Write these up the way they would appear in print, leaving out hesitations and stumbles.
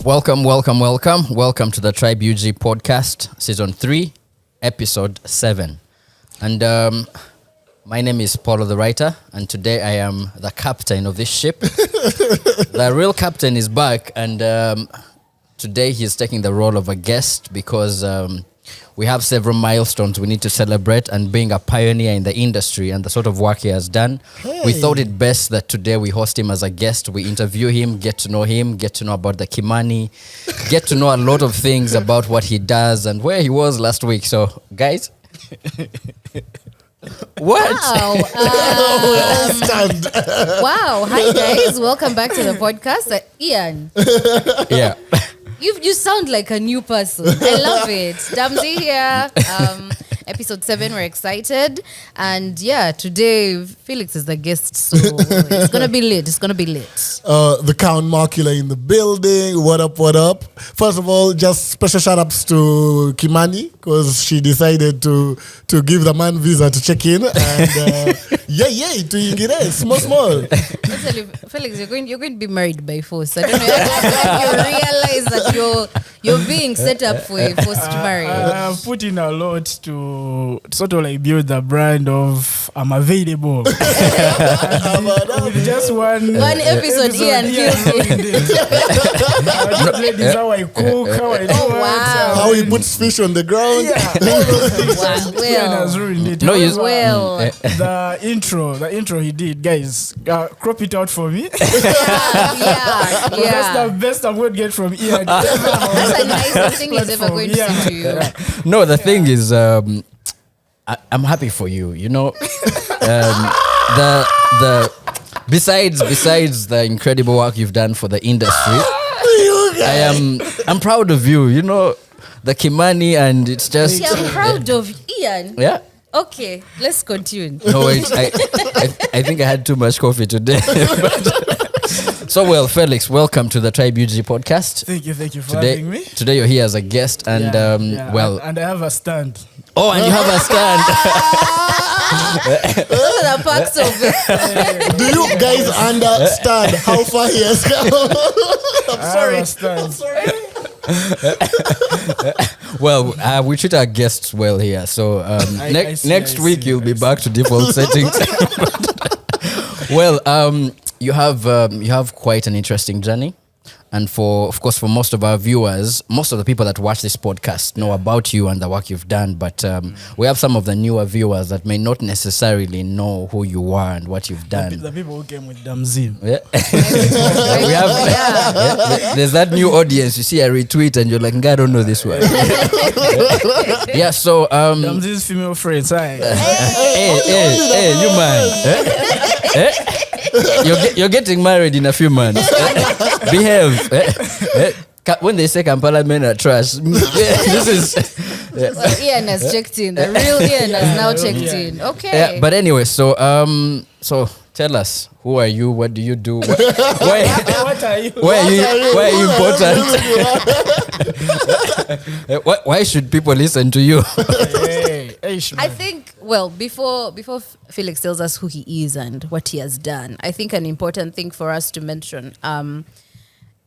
Welcome to the Tribe UG podcast, season 3, episode 7. And my name is Paulo the writer, and today I am the captain of this ship. The real captain is back, and today he's taking the role of a guest because we have several milestones we need to celebrate, and being a pioneer in the industry and the sort of work he has done, we thought it best that today we host him as a guest. We interview him, get to know about the Kimani, get to know a lot of things about what he does and where he was last week. So, guys, what? Wow. Wow. Hi, guys. Welcome back to the podcast. Ian. Yeah. You sound like a new person. I love it. Damzi here. Episode 7, we're excited. And yeah, today Felix is the guest, so it's gonna be lit. The Count Markula in the building. What up? First of all, just special shout outs to Kimani, because she decided to give the man visa to check in. And yay to Ingire. Small. Actually, Felix, you're going to be married by force. I don't know. You realize that you're being set up for a forced marriage. I've put in a lot to sort of like build the brand of I'm available. With just one episode Ian ladies, how I cook, how I do how he puts fish on the ground. Ian has ruined it. The intro he did, guys, crop it out for me. That's the best I'm going to get from Ian. That's a nice thing he's ever going to say to you. No, the thing is, I'm happy for you. You know, the besides the incredible work you've done for the industry, I'm proud of you. You know, the Kimani, and it's just. Yeah, I'm proud of Ian. Yeah. Okay, let's continue. No, wait, I think I had too much coffee today. So, well, Felix, welcome to the Tribe UG podcast. Thank you for having me. Today you're here as a guest, and and I have a stand. Oh, and you have a stand. The parks of it. Do you guys understand how far he has come? I'm sorry. Well, we treat our guests well here. So next week you'll be back to default settings. Well, you have quite an interesting journey, and for most of our viewers, most of the people that watch this podcast know about you and the work you've done. But we have some of the newer viewers that may not necessarily know who you are and what you've done. The people who came with Damzi. Yeah. There's that new audience. You see a retweet and you're like, I don't know this one. Yeah. So Damzi's female friends. Hey, you man. You're getting married in a few months. Behave. When they say Kampala men are trash, this is. So Ian has checked in. The real Ian has now checked in. Okay. Yeah, but anyway, so tell us, who are you? What do you do? What are you? Why are you important? Why should people listen to you? I think, well, before Felix tells us who he is and what he has done, I think an important thing for us to mention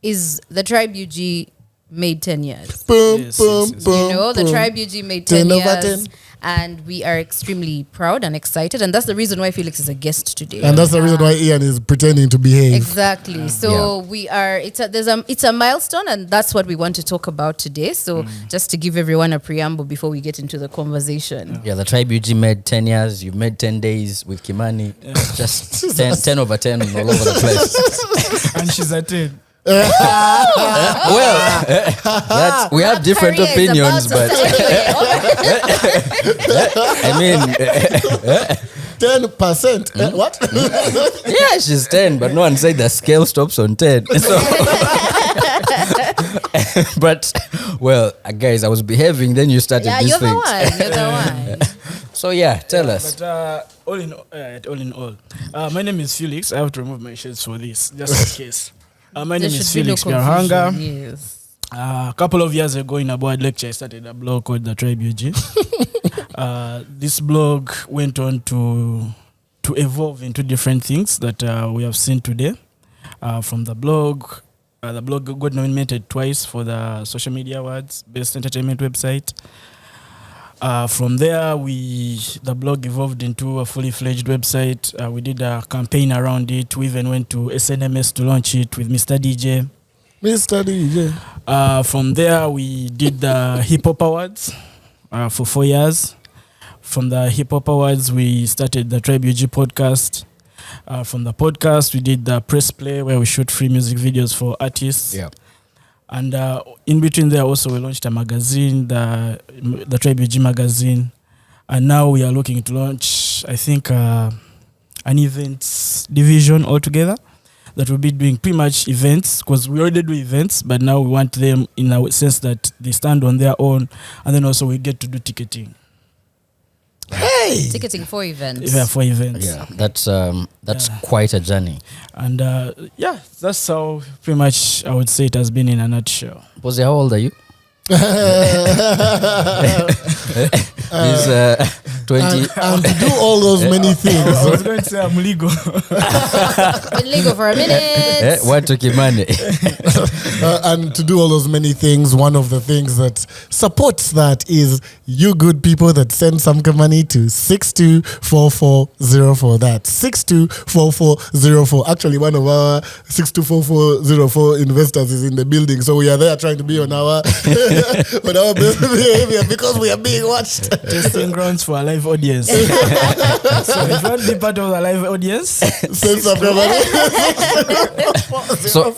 is the Tribe UG made 10 years. Yes. You know, the Tribe UG made 10 years. And we are extremely proud and excited, and that's the reason why Felix is a guest today. And that's the reason why Ian is pretending to behave. Exactly. So we are. It's a milestone, and that's what we want to talk about today. So just to give everyone a preamble before we get into the conversation. Yeah, the Tribe UG made 10 years. You've made 10 days with Kimani. Just 10 over 10 all over the place. And she's a 10. Well, we have different opinions, but I mean, 10%. What? Yeah, she's 10, but no one said the scale stops on 10. So, but well, guys, I was behaving. Then you started this you're thing. You're the one. So yeah, tell us. But all in all, my name is Felix. I have to remove my shades for this, just in case. My name is Felix Byaruhanga. Yes. A couple of years ago in a board lecture, I started a blog called The Tribe UG. This blog went on to evolve into different things that we have seen today. From the blog, The blog got nominated twice for the Social Media Awards, Best Entertainment Website. From there, the blog evolved into a fully fledged website. We did a campaign around it. We even went to SNMS to launch it with Mr. DJ. Mr. DJ. From there, we did the Hip Hop Awards for 4 years. From the Hip Hop Awards, we started the Tribe UG podcast. From the podcast, we did the press play where we shoot free music videos for artists. Yeah. And in between there also we launched a magazine, the Tribe UG magazine. And now we are looking to launch, I think, an events division altogether that will be doing pretty much events, because we already do events, but now we want them in a sense that they stand on their own, and then also we get to do ticketing. Hey! Ticketing for events. Yeah, for events. Yeah, that's quite a journey. And that's how pretty much I would say it has been in a nutshell. Posey, how old are you? He's 20. And to do all those many things. I was going to say I'm legal. Been legal for a minute. What took you money? And to do all those many things, one of the things that supports that is you good people that send some money to 624404. That's 624404. Actually, one of our 624404 investors is in the building, so we are there trying to be on our on our best behavior because we are being watched. Testing grounds for a live audience. So if you want to be part of the live audience, Send some money. So,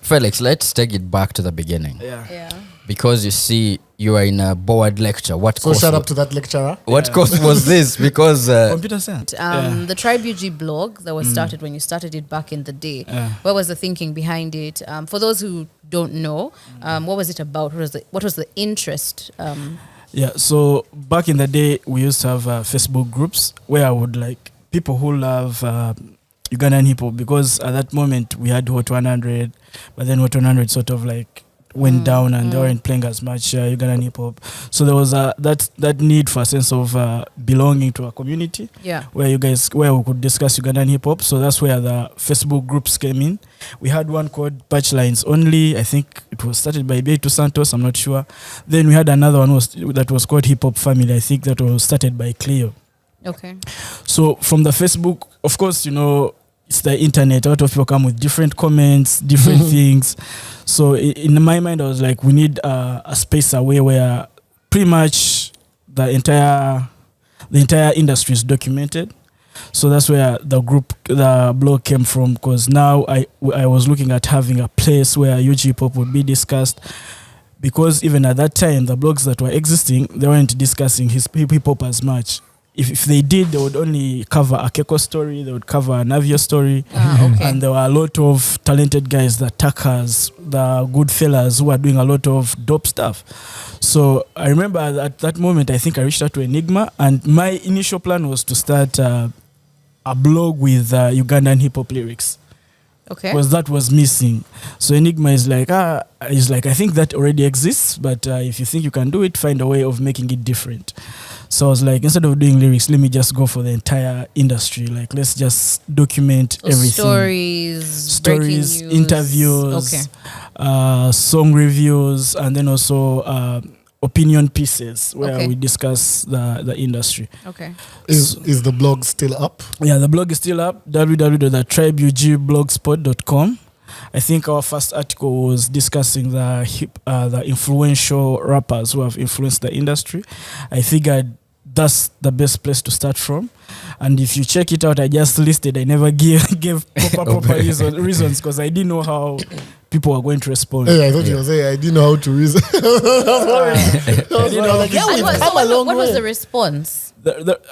Felix, let's take it back to the beginning. Yeah. Because you see, you are in a board lecture. What So course? shout out to that lecturer. What course was this? Because computer science. The Tribe UG blog that was started when you started it back in the day. What was the thinking behind it? For those who don't know, what was it about? What was the interest? So back in the day, we used to have Facebook groups where I would like people who love Ugandan hip hop, because at that moment we had Hot 100, but then Hot 100 sort of like went down and they weren't playing as much Ugandan hip hop. So there was that need for a sense of belonging to a community. Yeah. Where we could discuss Ugandan hip hop. So that's where the Facebook groups came in. We had one called Patch Lines Only. I think it was started by Beitu Santos. I'm not sure. Then we had another one that was called Hip Hop Family. I think that was started by Cleo. Okay. So from the Facebook, of course, it's the internet. A lot of people come with different comments, different things. So in my mind, I was like, we need a space away where pretty much the entire industry is documented. So that's where the blog came from, because now I was looking at having a place where UG hip hop would be discussed, because even at that time, the blogs that were existing, they weren't discussing hip hop as much. If they did, they would only cover a Keko story, they would cover a Navio story. Okay. And there were a lot of talented guys, the Takas, the good fellas who were doing a lot of dope stuff. So I remember at that moment, I think I reached out to Enigma, and my initial plan was to start a blog with Ugandan hip hop lyrics. Okay. Because that was missing. So Enigma is like, I think that already exists, but if you think you can do it, find a way of making it different. So I was like, instead of doing lyrics, let me just go for the entire industry. Like, let's just document everything. Stories, breaking news. Interviews, song reviews, and then also opinion pieces where we discuss the industry. Okay. Is the blog still up? Yeah, the blog is still up, www.tribeugblogspot.com. I think our first article was discussing the influential rappers who have influenced the industry. I figured that's the best place to start from. And if you check it out, I just listed. I never gave proper reasons, because I didn't know how people were going to respond. Hey, I thought you were saying I didn't know how to reason. What was the response?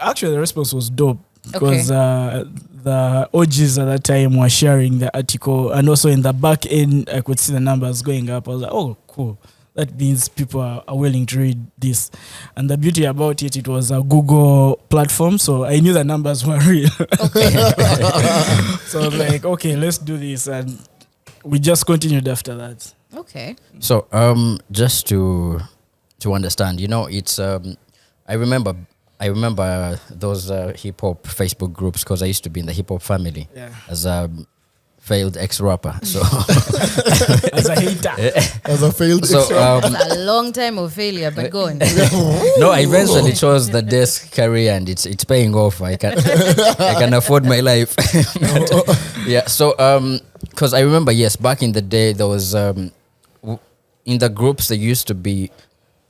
Actually, the response was dope, because the OGs at that time were sharing the article, and also in the back end, I could see the numbers going up. I was like, oh, cool. That means people are willing to read this. And the beauty about it was a Google platform, so I knew the numbers were real. Okay. So I was like, okay, let's do this. And we just continued after that. Okay. So just to understand, it's I remember those hip hop Facebook groups, because I used to be in the hip hop family as failed ex-rapper. So As a hater. As a failed so It's a long time of failure, but go on. no, I eventually chose the desk career, and it's paying off. I can afford my life. But, yeah. So because I remember, yes, back in the day there was in the groups there used to be.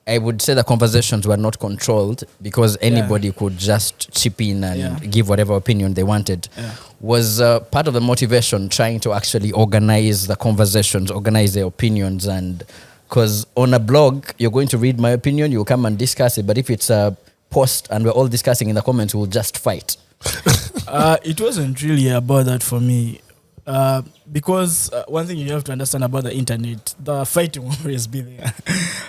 I would say the conversations were not controlled because anybody could just chip in and give whatever opinion they wanted. Was part of the motivation trying to actually organize the conversations, organize their opinions, and because on a blog you're going to read my opinion, you'll come and discuss it, but if it's a post and we're all discussing in the comments, we'll just fight. It wasn't really about that for me. Because one thing you have to understand about the internet, the fighting will always be there.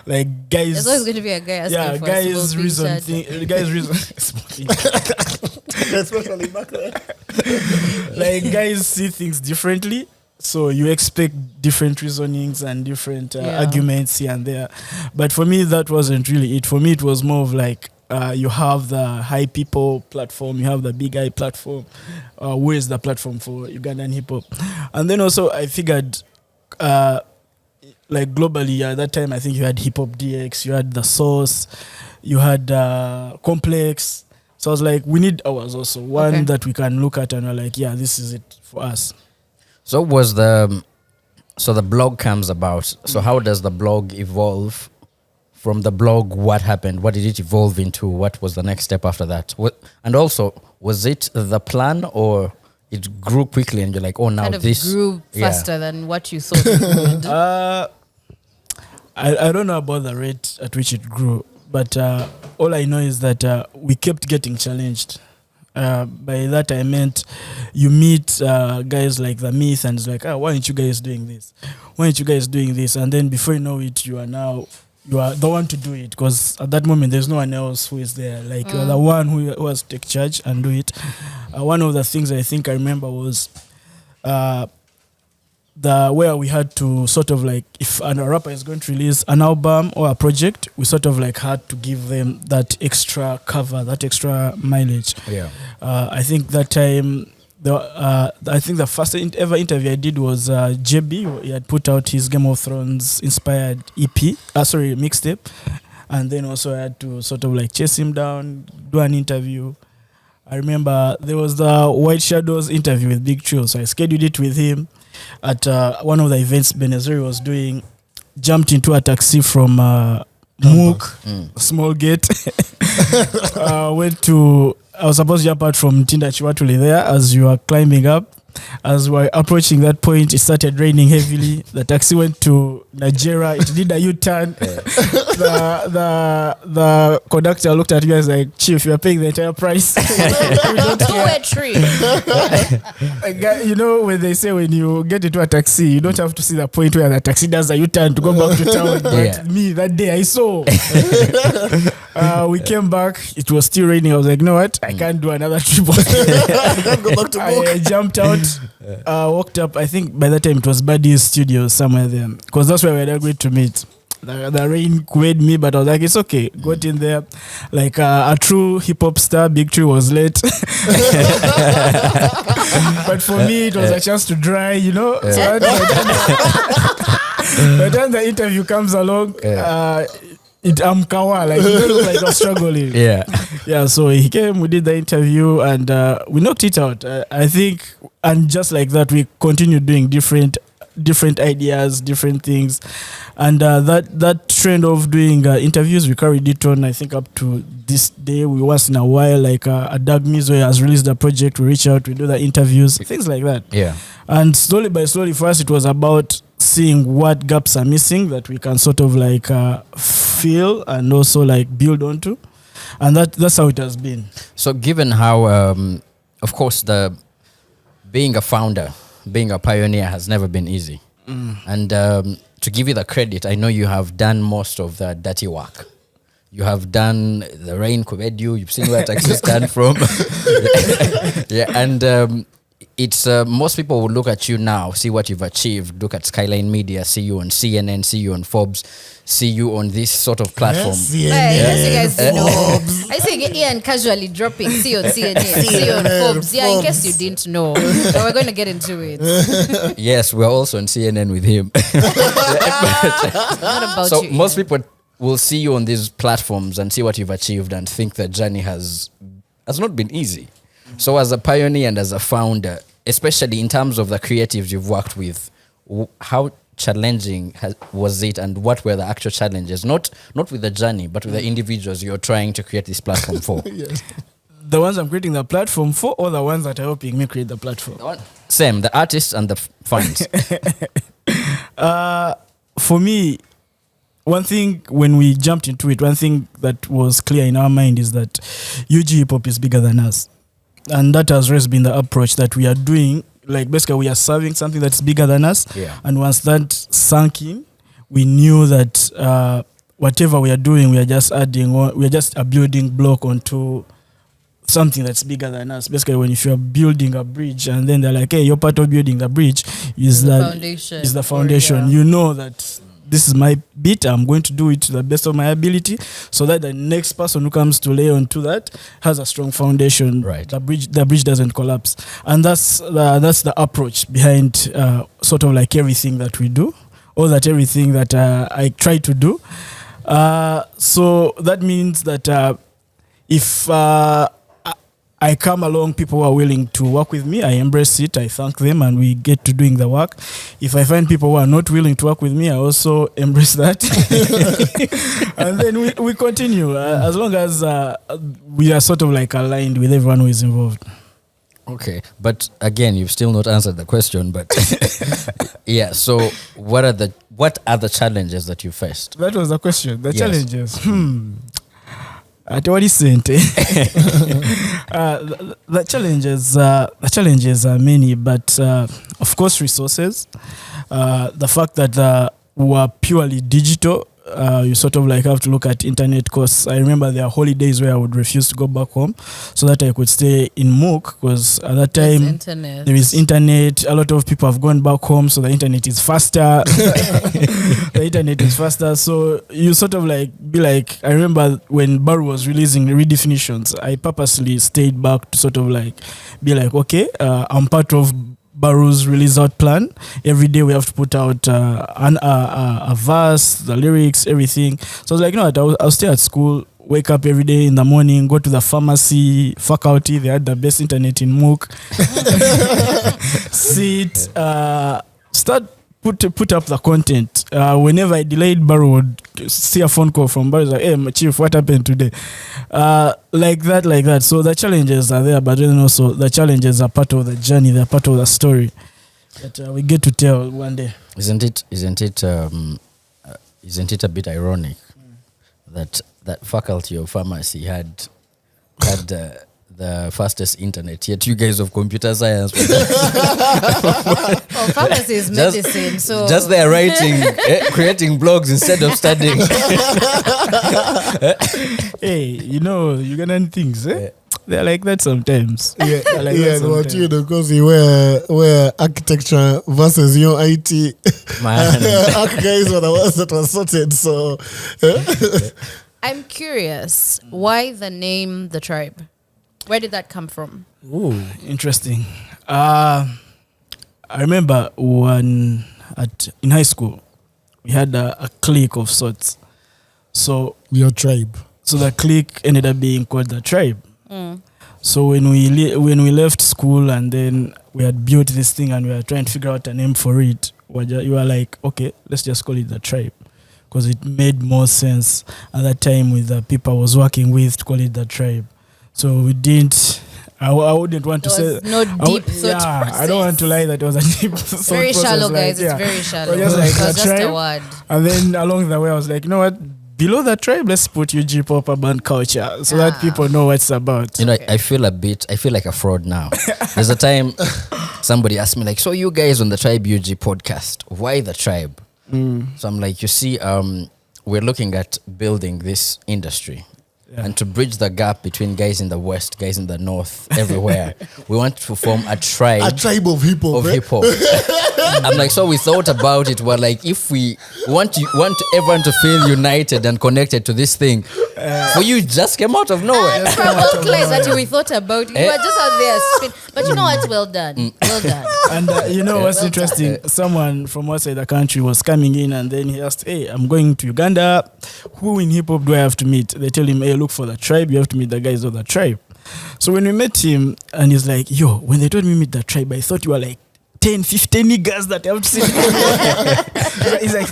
Like guys, There's always going to be a guy asking for a guys small reason t-shirt. guys reason especially back then. like guys see things differently, so you expect different reasonings and different arguments here and there. But for me that wasn't really it. For me it was more of like you have the high people platform, you have the big I platform. Where is the platform for Ugandan hip hop? And then also I figured, like globally at that time, I think you had Hip Hop DX, you had The Source, you had Complex. So I was like, we need ours also, one that we can look at and we're like, yeah, this is it for us. So the blog comes about. So how does the blog evolve? From the blog, what happened? What did it evolve into? What was the next step after that? And also, was it the plan or it grew quickly and you're like, oh, now Kind of this grew faster than what you thought it would. I don't know about the rate at which it grew, but all I know is that we kept getting challenged. By that I meant you meet guys like The Myth and it's like, why aren't you guys doing this? Why aren't you guys doing this? And then before you know it, you are the one to do it, because at that moment there's no one else who is there. Like you're the one who has to take charge and do it. One of the things I think I remember was where we had to sort of like, if a rapper is going to release an album or a project, we sort of like had to give them that extra cover, that extra mileage. Yeah. I think that time, I think the first ever interview I did was JB. He had put out his Game of Thrones inspired mixtape. And then also I had to sort of like chase him down, do an interview. I remember there was the White Shadows interview with Big Chill. So I scheduled it with him at one of the events Benaziri was doing. Jumped into a taxi from Mook, small gate. I was supposed to jump out from Tinda Chiwatuli there as you were climbing up. As we were approaching that point, it started raining heavily. The taxi went to Nigeria. It did a U-turn. The conductor looked at you guys like, Chief, you are paying the entire price. We don't care. You know, when they say when you get into a taxi, you don't have to see the point where the taxi does a U-turn to go back to town. But me, that day, I saw. We came back. It was still raining. I was like, you know what? I can't do another trip. I can't go back to work. I jumped out. Walked up. I think by that time it was Buddy's studio somewhere there, because that's where we had agreed to meet. The rain quaid me, but I was like, it's okay. Got in there like a true hip hop star. Big Tree was late, but for me it was a chance to dry, you know. So by the time the interview comes along, I'm kawa, like you look like I was struggling. Yeah. So he came, we did the interview, and we knocked it out. I think, and just like that, we continued doing different ideas, different things, and that trend of doing interviews, we carried it on. I think up to this day, we once in a while, like a Doug Mizo has released a project, we reach out, we do the interviews, things like that. Yeah. And slowly by slowly, for us, it was about seeing what gaps are missing that we can sort of like feel and also like build onto, and that's how it has been. So given how, of course, being a founder, being a pioneer has never been easy. And to give you the credit, I know you have done most of the dirty work. You have done the rain, you've seen where taxis stand from. Yeah, and it's most people will look at you now, see what you've achieved, look at Skyline Media, see you on CNN, see you on Forbes, see you on this sort of platform. Yes, you guys know. I think Ian casually dropping see on CNN, see on Forbes. Yeah, in case you didn't know, but we're going to get into it. Yes, we're also on CNN with him. Not about So you, most Ian. people will see you on these platforms and see what you've achieved and think the journey has not been easy. So as a pioneer and as a founder, especially in terms of the creatives you've worked with, how challenging was it, and what were the actual challenges? Not with the journey, but with the individuals you're trying to create this platform for. Yes. The ones I'm creating the platform for, or the ones that are helping me create the platform? Same, the artists and the fans. For me, one thing when we jumped into it, one thing that was clear in our mind is that UG hip hop is bigger than us. And that has always been the approach that we are doing. Like basically we are serving something that's bigger than us. Yeah. And once that sunk in, we knew that whatever we are doing, we are just adding, we are just a building block onto something that's bigger than us. Basically, when if you're building a bridge and then they're like, hey, you're part of building the bridge, is the foundation. You know that this is my bit, I'm going to do it to the best of my ability, so that the next person who comes to lay onto that has a strong foundation. Right. The bridge doesn't collapse. And that's the approach behind sort of like everything that we do, or that everything that I try to do. So that means that if I come along, people who are willing to work with me, I embrace it, I thank them, and we get to doing the work. If I find people who are not willing to work with me, I also embrace that. And then we continue, as long as we are sort of like aligned with everyone who is involved. Okay, but again, you've still not answered the question, but yeah, so what are the challenges that you faced? That was the question. The Yes. challenges. At what extent? The challenges are many, but of course resources. The fact that we're purely digital, you sort of like have to look at internet costs. I remember there are holidays where I would refuse to go back home so that I could stay in MOOC, because at that time there is internet. A lot of people have gone back home, so the internet is faster. So you sort of like be like, I remember when Baru was releasing redefinitions, I purposely stayed back to sort of like be like, okay, I'm part of Baru's release out plan. Every day we have to put out a verse, the lyrics, everything. So I was like, you know what, I'll stay at school, wake up every day in the morning, go to the pharmacy, faculty, they had the best internet in MOOC. Sit, start put up the content. Whenever I delayed, Baru would see a phone call from Baru, like, hey, my chief, what happened today? Like that. So the challenges are there, but then also the challenges are part of the journey. They're part of the story that we get to tell one day. Isn't it a bit ironic that faculty of pharmacy had the fastest internet, yet you guys of computer science pharmacy is medicine, so just there writing, creating blogs instead of studying. Hey, you know, Ugandan things, eh? They're like that sometimes. Yeah, like yeah, what you know, because you were architecture versus your IT. Man. Arch guys were the ones that were sorted. So, I'm curious, why the name The Tribe? Where did that come from? Ooh, interesting. I remember when in high school we had a clique of sorts. So your tribe. So the clique ended up being called The Tribe. So when we left school and then we had built this thing and we were trying to figure out a name for it, you were like, okay, let's just call it The Tribe, because it made more sense at that time with the people I was working with to call it The Tribe. So we didn't. I wouldn't want to say no deep thought process. I don't want to lie that it was a deep thought very process. shallow, like, guys. yeah. It's very shallow. Just like it was The just Tribe. a word. And then along the way, I was like, you know what? Below The Tribe, let's put UG pop urban culture so that people know what it's about. You know, I feel like a fraud now. There's a time somebody asked me like, so you guys on the Tribe UG podcast, why The Tribe? So I'm like, you see, we're looking at building this industry. And to bridge the gap between guys in the West, guys in the North, everywhere, we want to form a tribe. A tribe of hip hop. I'm like, so we thought about it. We're like, if we want everyone to feel united and connected to this thing, for you, it just came out of nowhere. From all clays that we thought about, you were just out there spin. But you know what? Well done. Well done. And you know what's interesting? Someone from outside the country was coming in, and then he asked, "Hey, I'm going to Uganda. Who in hip hop do I have to meet?" They tell him, "Hey, look for the tribe. You have to meet the guys of the tribe." So when we met him, and he's like, "Yo, when they told me meet the tribe, I thought you were like 10, 15 niggas that I have to see." He's like,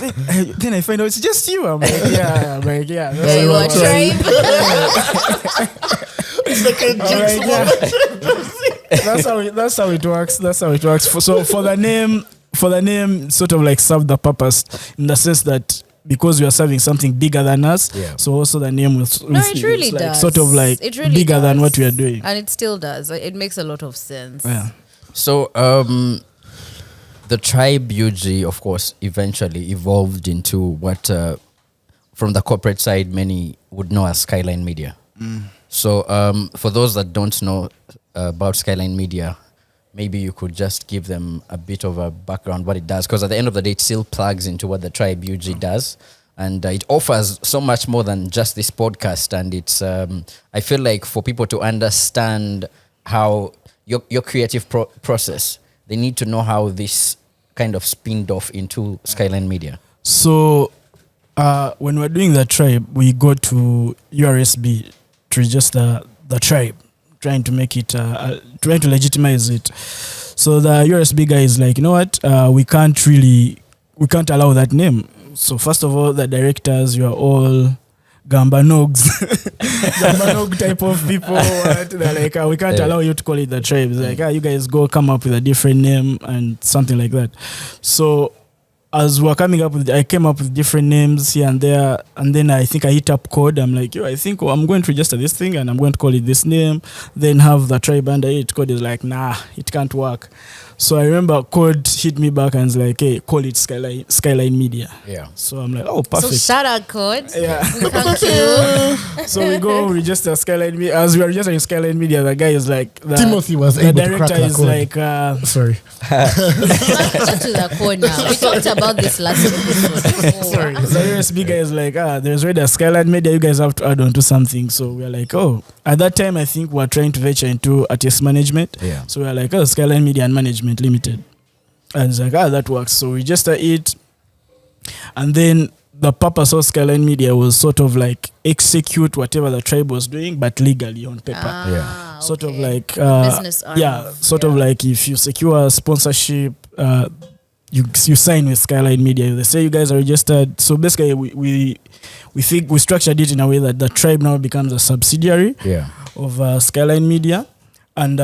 then I find out it's just you. I'm like, yeah. Yeah, you are tribe. It's like a That's how it works. So for the name, sort of like serve the purpose in the sense that because we are serving something bigger than us, so also the name will it really like does. Sort of like it really bigger does. than what we are doing. And it still does. It makes a lot of sense. Yeah. So the tribe UG, of course, eventually evolved into what from the corporate side many would know as Skyline Media. So for those that don't know about Skyline Media, maybe you could just give them a bit of a background what it does, because at the end of the day it still plugs into what the tribe UG does, and it offers so much more than just this podcast. And it's I feel like for people to understand how your creative process, they need to know how this kind of spinned off into Skyline Media. So when we're doing the tribe, we go to URSB to register the tribe, trying to make it, trying to legitimize it. So the URSB guy is like, you know what, we can't allow that name. So first of all, the directors, you are all Gambanogs, Gambanog type of people. They're like, we can't allow you to call it the tribe. It's like, you guys go come up with a different name and something like that. So as we're coming up with, I came up with different names here and there, and then I think I hit up Code. I'm like, I think I'm going to register this thing and I'm going to call it this name, then have the tribe under it. Code is like, nah, it can't work. So I remember Code hit me back and was like, hey, call it Skyline Media. Yeah. So I'm like, oh, perfect. So shout out Code. Yeah. Thank you. So we go register Skyline Media. As we are registering Skyline Media, the guy is like, Timothy was the able to crack director the is code. like, Sorry. Back to the code now. We talked about this last episode. sorry. The USB guy is like, there's already a Skyline Media. You guys have to add on to something. So we're like, at that time, I think we're trying to venture into artist management. Yeah. So we're like, Skyline Media and Management Limited. And it's like, that works. So we register it. And then the purpose of Skyline Media was sort of like execute whatever the tribe was doing, but legally on paper. Yeah. Sort of like, business arm. of like if you secure a sponsorship, you sign with Skyline Media. They say you guys are registered. So basically, we think we structured it in a way that the tribe now becomes a subsidiary of Skyline Media, and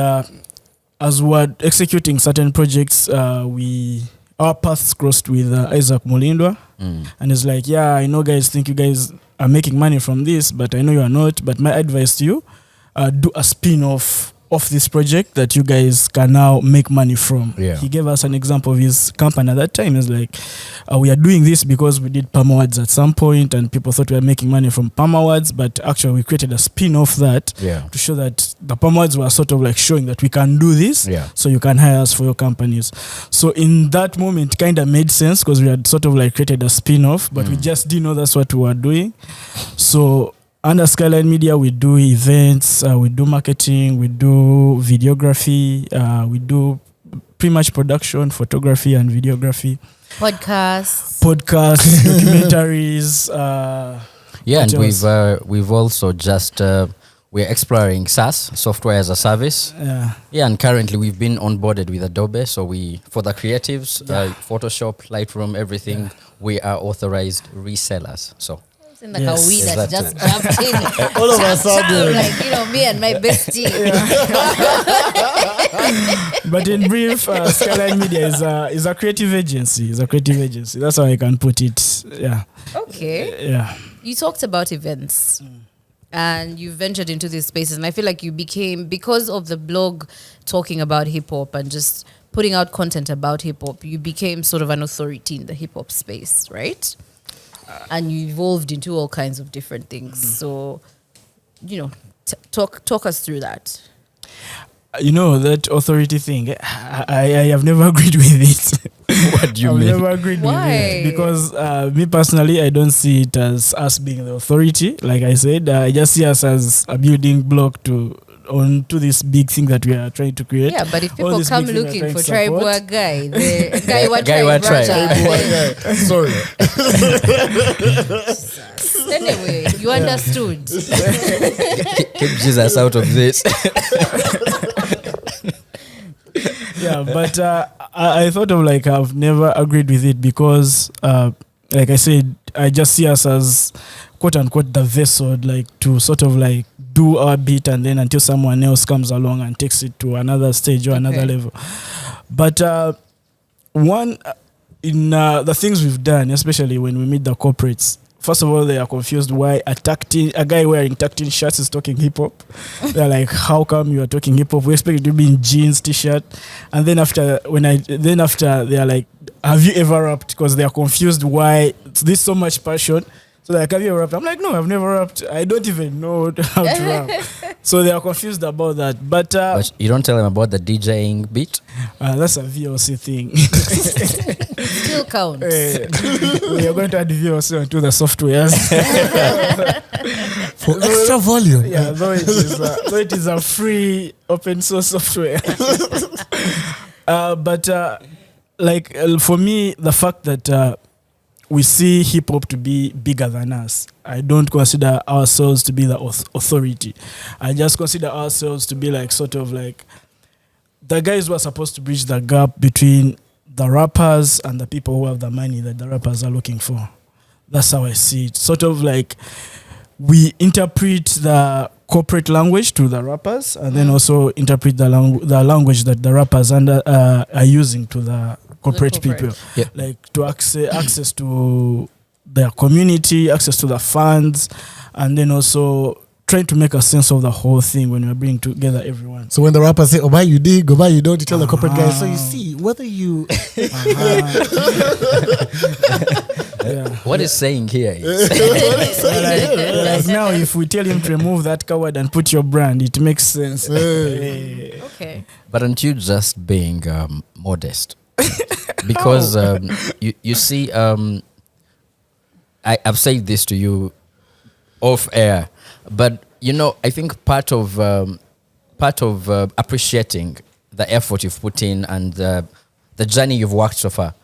as we're executing certain projects, our paths crossed with Isaac Mulindwa, and it's like, I know guys think you guys are making money from this, but I know you are not. But my advice to you, do a spin-off of this project that you guys can now make money from. Yeah. He gave us an example of his company at that time. It's like, we are doing this because we did Palm Awards at some point and people thought we were making money from Palm Awards, but actually we created a spin-off that to show that the Palm Awards were sort of like showing that we can do this, so you can hire us for your companies. So in that moment, kind of made sense because we had sort of like created a spin-off, but we just didn't know that's what we were doing. So under Skyline Media, we do events, we do marketing, we do videography, we do pretty much production, photography and videography. Podcasts, documentaries. And we've also just we're exploring SaaS, software as a service. And currently we've been onboarded with Adobe. So for the creatives, Photoshop, Lightroom, everything, we are authorized resellers. So. Like a we that just jumped in. All of a sudden. Like, me and my bestie. But in brief, Skyline Media is a creative agency. That's how I can put it. Yeah. Okay. Yeah. You talked about events. And you ventured into these spaces. And I feel like you became, because of the blog talking about hip-hop and just putting out content about hip-hop, you became sort of an authority in the hip-hop space, right? And you evolved into all kinds of different things. So talk us through that. That authority thing, I have never agreed with it. What do you I've mean? never agreed with it because me personally, I don't see it as us being the authority. Like I said, I just see us as a building block to this big thing that we are trying to create. Yeah, but if people come looking for tribe guy, the guy what tribe. Sorry. Anyway, you understood. Keep Jesus out of this. Yeah, but I thought of like I've never agreed with it because, like I said, I just see us as quote unquote the vessel, like to sort of like do our bit and then until someone else comes along and takes it to another stage or another level. But one in the things we've done, especially when we meet the corporates, first of all, they are confused why a guy wearing tactile shirts is talking hip hop. They're like, "How come you are talking hip hop? We expect you to be in jeans, t-shirt." And then after they are like, "Have you ever rapped?" Because they are confused why there's so much passion. So they're like, "Have you ever rapped?" I'm like, "No, I've never rapped. I don't even know how to rap." So they are confused about that. But you don't tell them about the DJing bit? That's a VOC thing. Still counts. We are going to add VOC onto the software. For extra volume. Yeah, though it is a free open source software. But for me, the fact that we see hip hop to be bigger than us. I don't consider ourselves to be the authority. I just consider ourselves to be like sort of like the guys who are supposed to bridge the gap between the rappers and the people who have the money that the rappers are looking for. That's how I see it. Sort of like we interpret the corporate language to the rappers and then also interpret the language that the rappers are using to the corporate people. Yeah. Like to access to their community, access to the funds, and then also trying to make a sense of the whole thing when we're bringing together everyone. So when the rappers say, "Oh, buy you dig, go buy you don't," you tell the corporate guys, "So you see, whether you..." Yeah. What is saying here is like now, if we tell him to remove that coward and put your brand, it makes sense. Okay. But aren't you just being modest? Because you see, I've said this to you off air, but I think part of appreciating the effort you've put in and the journey you've walked so far,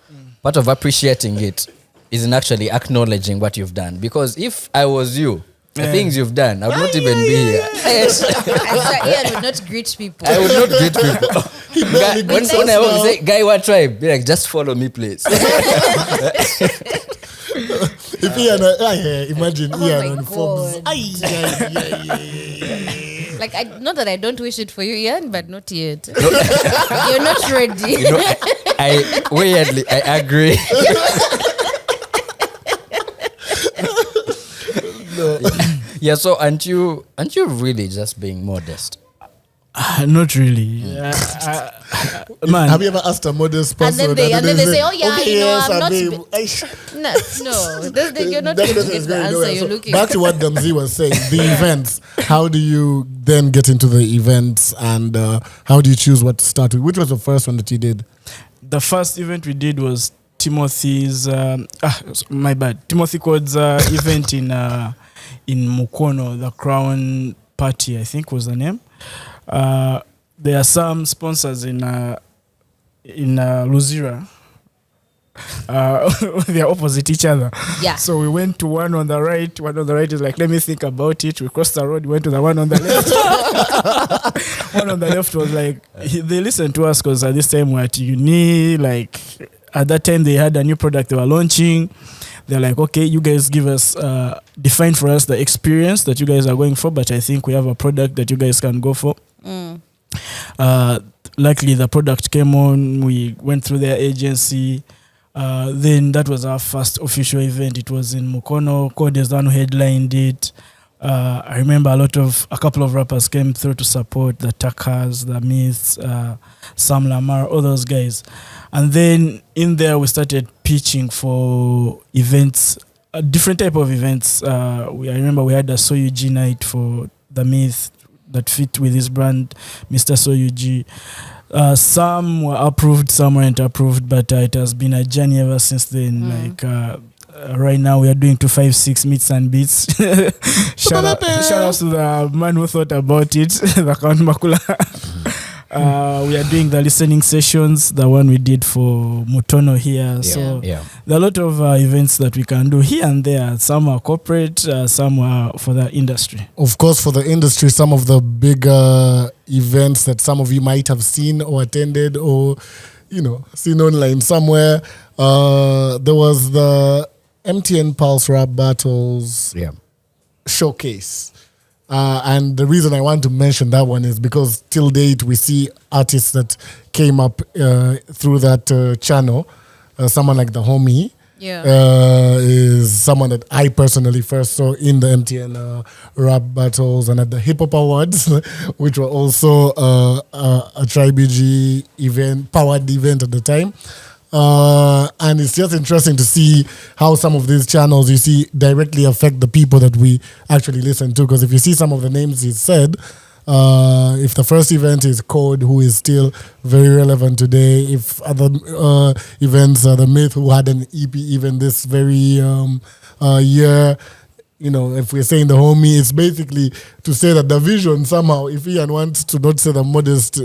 part of appreciating it is in actually acknowledging what you've done. Because if I was you, the things you've done, I would not even be here. Ian would not greet people. I would not greet people. When I want to say, "Guy, what tribe?" Be like, "Just follow me, please." If Ian, imagine Ian my on Forbes. God. Like, not that I don't wish it for you, Ian, but not yet. You're not ready. I agree. Yeah, so aren't you really just being modest? Not really. Man, Have you ever asked a modest person? And then they say, "Oh yeah, okay, yes, I'm not." babe. You're not going to get the answer you're looking Back to what Damzi was saying, the events. How do you then get into the events, and how do you choose what to start with? Which was the first one that you did? the first event we did was Timothy's my bad. Timothy Code's event in Mukono, the Crown Party, I think was the name. There are some sponsors in Luzira. They are opposite each other. Yeah. So we went to one on the right. One on the right is like, let me think about it. We crossed the road, went to the one on the left. One on the left was like, they listened to us because at this time we're at uni. Like, at that time they had a new product they were launching. They're like, okay, you guys give us, define for us the experience that you guys are going for, but I think we have a product that you guys can go for. Luckily, the product came on. We went through their agency. Then that was our first official event. It was in Mukono. Code is the one who headlined it. I remember a couple of rappers came through to support, the Takas, the Myths, Sam Lamar, all those guys. And then in there we started pitching for events, different type of events. I remember we had a Soyuji night for the myth that fit with his brand, Mr. Soyuji. Some were approved, some weren't approved, but it has been a journey ever since then. Right now we are doing 256 meets and beats. Shout out to the man who thought about it, the Count Makula. We are doing the listening sessions, the one we did for Mutono here. There are a lot of events that we can do here and there. Some are corporate, some are for the industry. Of course, for the industry, some of the bigger events that some of you might have seen or attended or, seen online somewhere. There was the MTN Pulse Rap Battles showcase. And the reason I want to mention that one is because till date we see artists that came up through that channel. Someone like the Homie is someone that I personally first saw in the MTN Rap Battles and at the Hip Hop Awards, which were also a Tribe UG event, powered event at the time. And it's just interesting to see how some of these channels you see directly affect the people that we actually listen to. Because if you see some of the names he said, if the first event is Code, who is still very relevant today, if other events are the Myth, who had an EP even this very year, if we're saying the Homie, it's basically to say that the vision somehow, if Ian wants to not say the modest,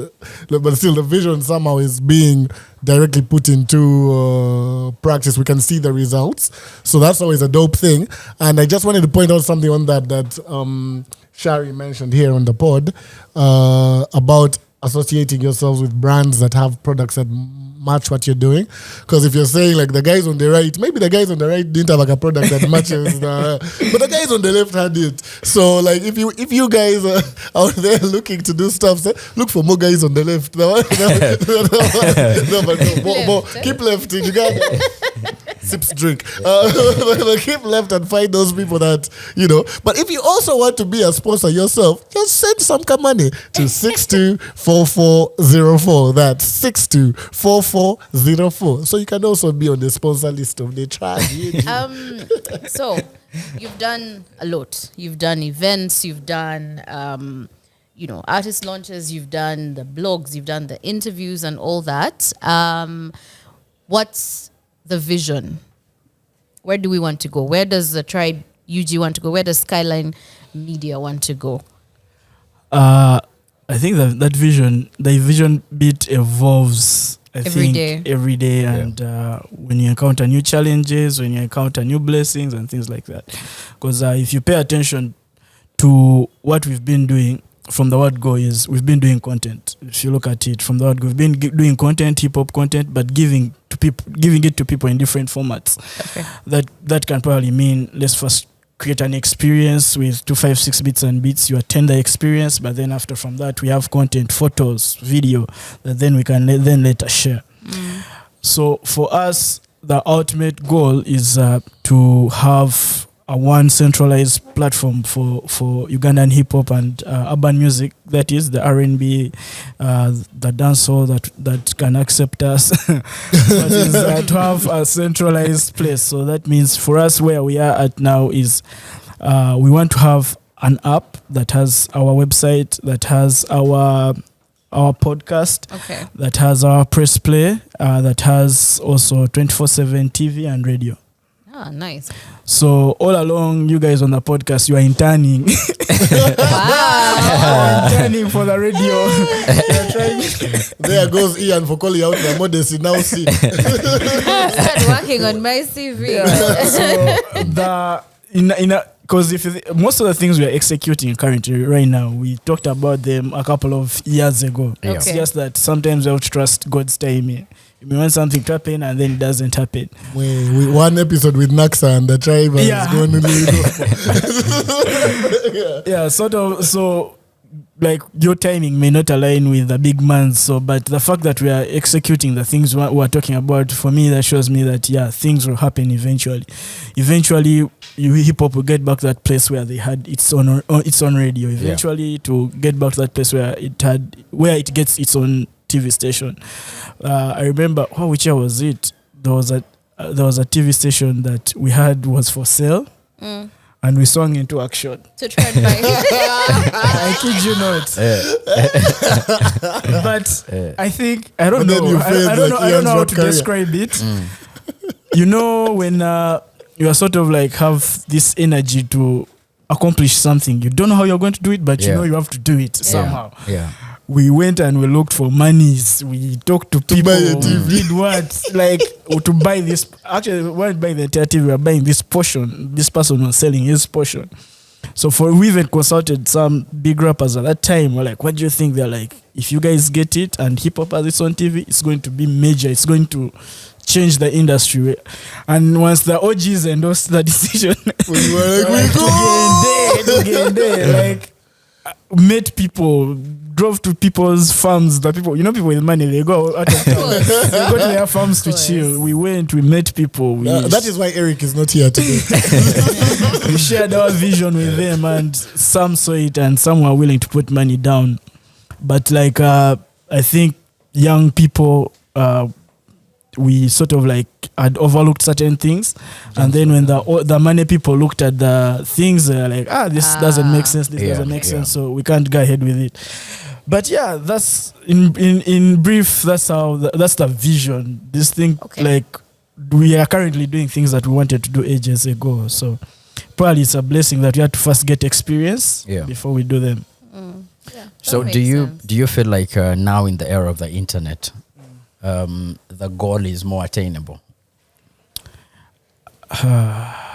but still the vision somehow is being directly put into practice. We can see the results. So that's always a dope thing. And I just wanted to point out something on that Shari mentioned here on the pod about associating yourselves with brands that have products that match what you're doing. Because if you're saying like the guys on the right, maybe the guys on the right didn't have like a product that matches but the guys on the left had it. So like if you guys are out there looking to do stuff, look for more guys on the left. Keep left in Uganda. Sips drink. Keep left and find those people that, But if you also want to be a sponsor yourself, just send some money to 624404. That's 624404. So you can also be on the sponsor list of the tribe. So you've done a lot. You've done events. You've done, artist launches. You've done the blogs. You've done the interviews and all that. What's the vision? Where do we want to go? Where does the Tribe UG want to go? Where does Skyline Media want to go? I think the vision bit evolves. Every day, and when you encounter new challenges, when you encounter new blessings and things like that. Because if you pay attention to what we've been doing from the word go, is we've been doing content. If you look at it from the word go, we've been doing content, hip hop content, but giving it to people in different formats. Okay. That can probably mean, let's first create an experience with 256 bits and beats. You attend the experience, but then after from that we have content, photos, video that then we can later share. So for us, the ultimate goal is to have a one centralized platform for Ugandan hip hop and urban music. That is the R&B, the dancehall that can accept us. But is to have a centralized place. So that means for us, where we are at now is we want to have an app that has our website, that has our podcast, that has our press play, that has also 24/7 TV and radio. Ah, nice. So all along, you guys on the podcast, you are interning. Wow. Interning for the radio. There goes Ian for calling out the modesty. Now see. Start working on my CV. Because most of the things we are executing currently right now, we talked about them a couple of years ago. Okay. It's just that sometimes we have to trust God's timing. We want something to happen and then it doesn't happen. We one episode with Naxa and the tribe is going to sort of. So, like, your timing may not align with the big man's. So, but the fact that we are executing the things we are talking about, for me, that shows me that things will happen eventually. Eventually, hip hop will get back to that place where they had its own radio. Eventually, to get back to that place where it gets its own TV station. I remember, which year was it? There was a TV station that we had was for sale. and we swung into action. To try and buy. I kid you not. But I think I don't But then know. you I failed don't know. like I don't know how Ian's to career. describe it. You know when you are sort of like have this energy to accomplish something. You don't know how you're going to do it, but you Yeah. know you have to do it somehow. Yeah. We went and we looked for monies. We talked to people. buy a TV. We did what? Like to buy this. Actually, we weren't buying the entire TV. We were buying this portion. This person was selling his portion. So we even consulted some big rappers at that time. We're like, what do you think? They're like, if you guys get it and hip hop has its own TV, it's going to be major. It's going to change the industry. And once the OGs endorsed the decision, We were like, we go. again there, like met people, drove to people's farms. The people, people with money, they go out of town. They go to their farms to chill. We went, we met people. That is why Eric is not here today. We shared our vision with them, and some saw it and some were willing to put money down. But like I think young people, we sort of like had overlooked certain things, and then when the money people looked at the things, they're like, this doesn't make sense. This doesn't make sense. So we can't go ahead with it. But yeah, that's in brief. That's the vision. This thing, like we are currently doing things that we wanted to do ages ago. So probably it's a blessing that we had to first get experience before we do them. Yeah, So do you feel like now in the era of the internet, the goal is more attainable?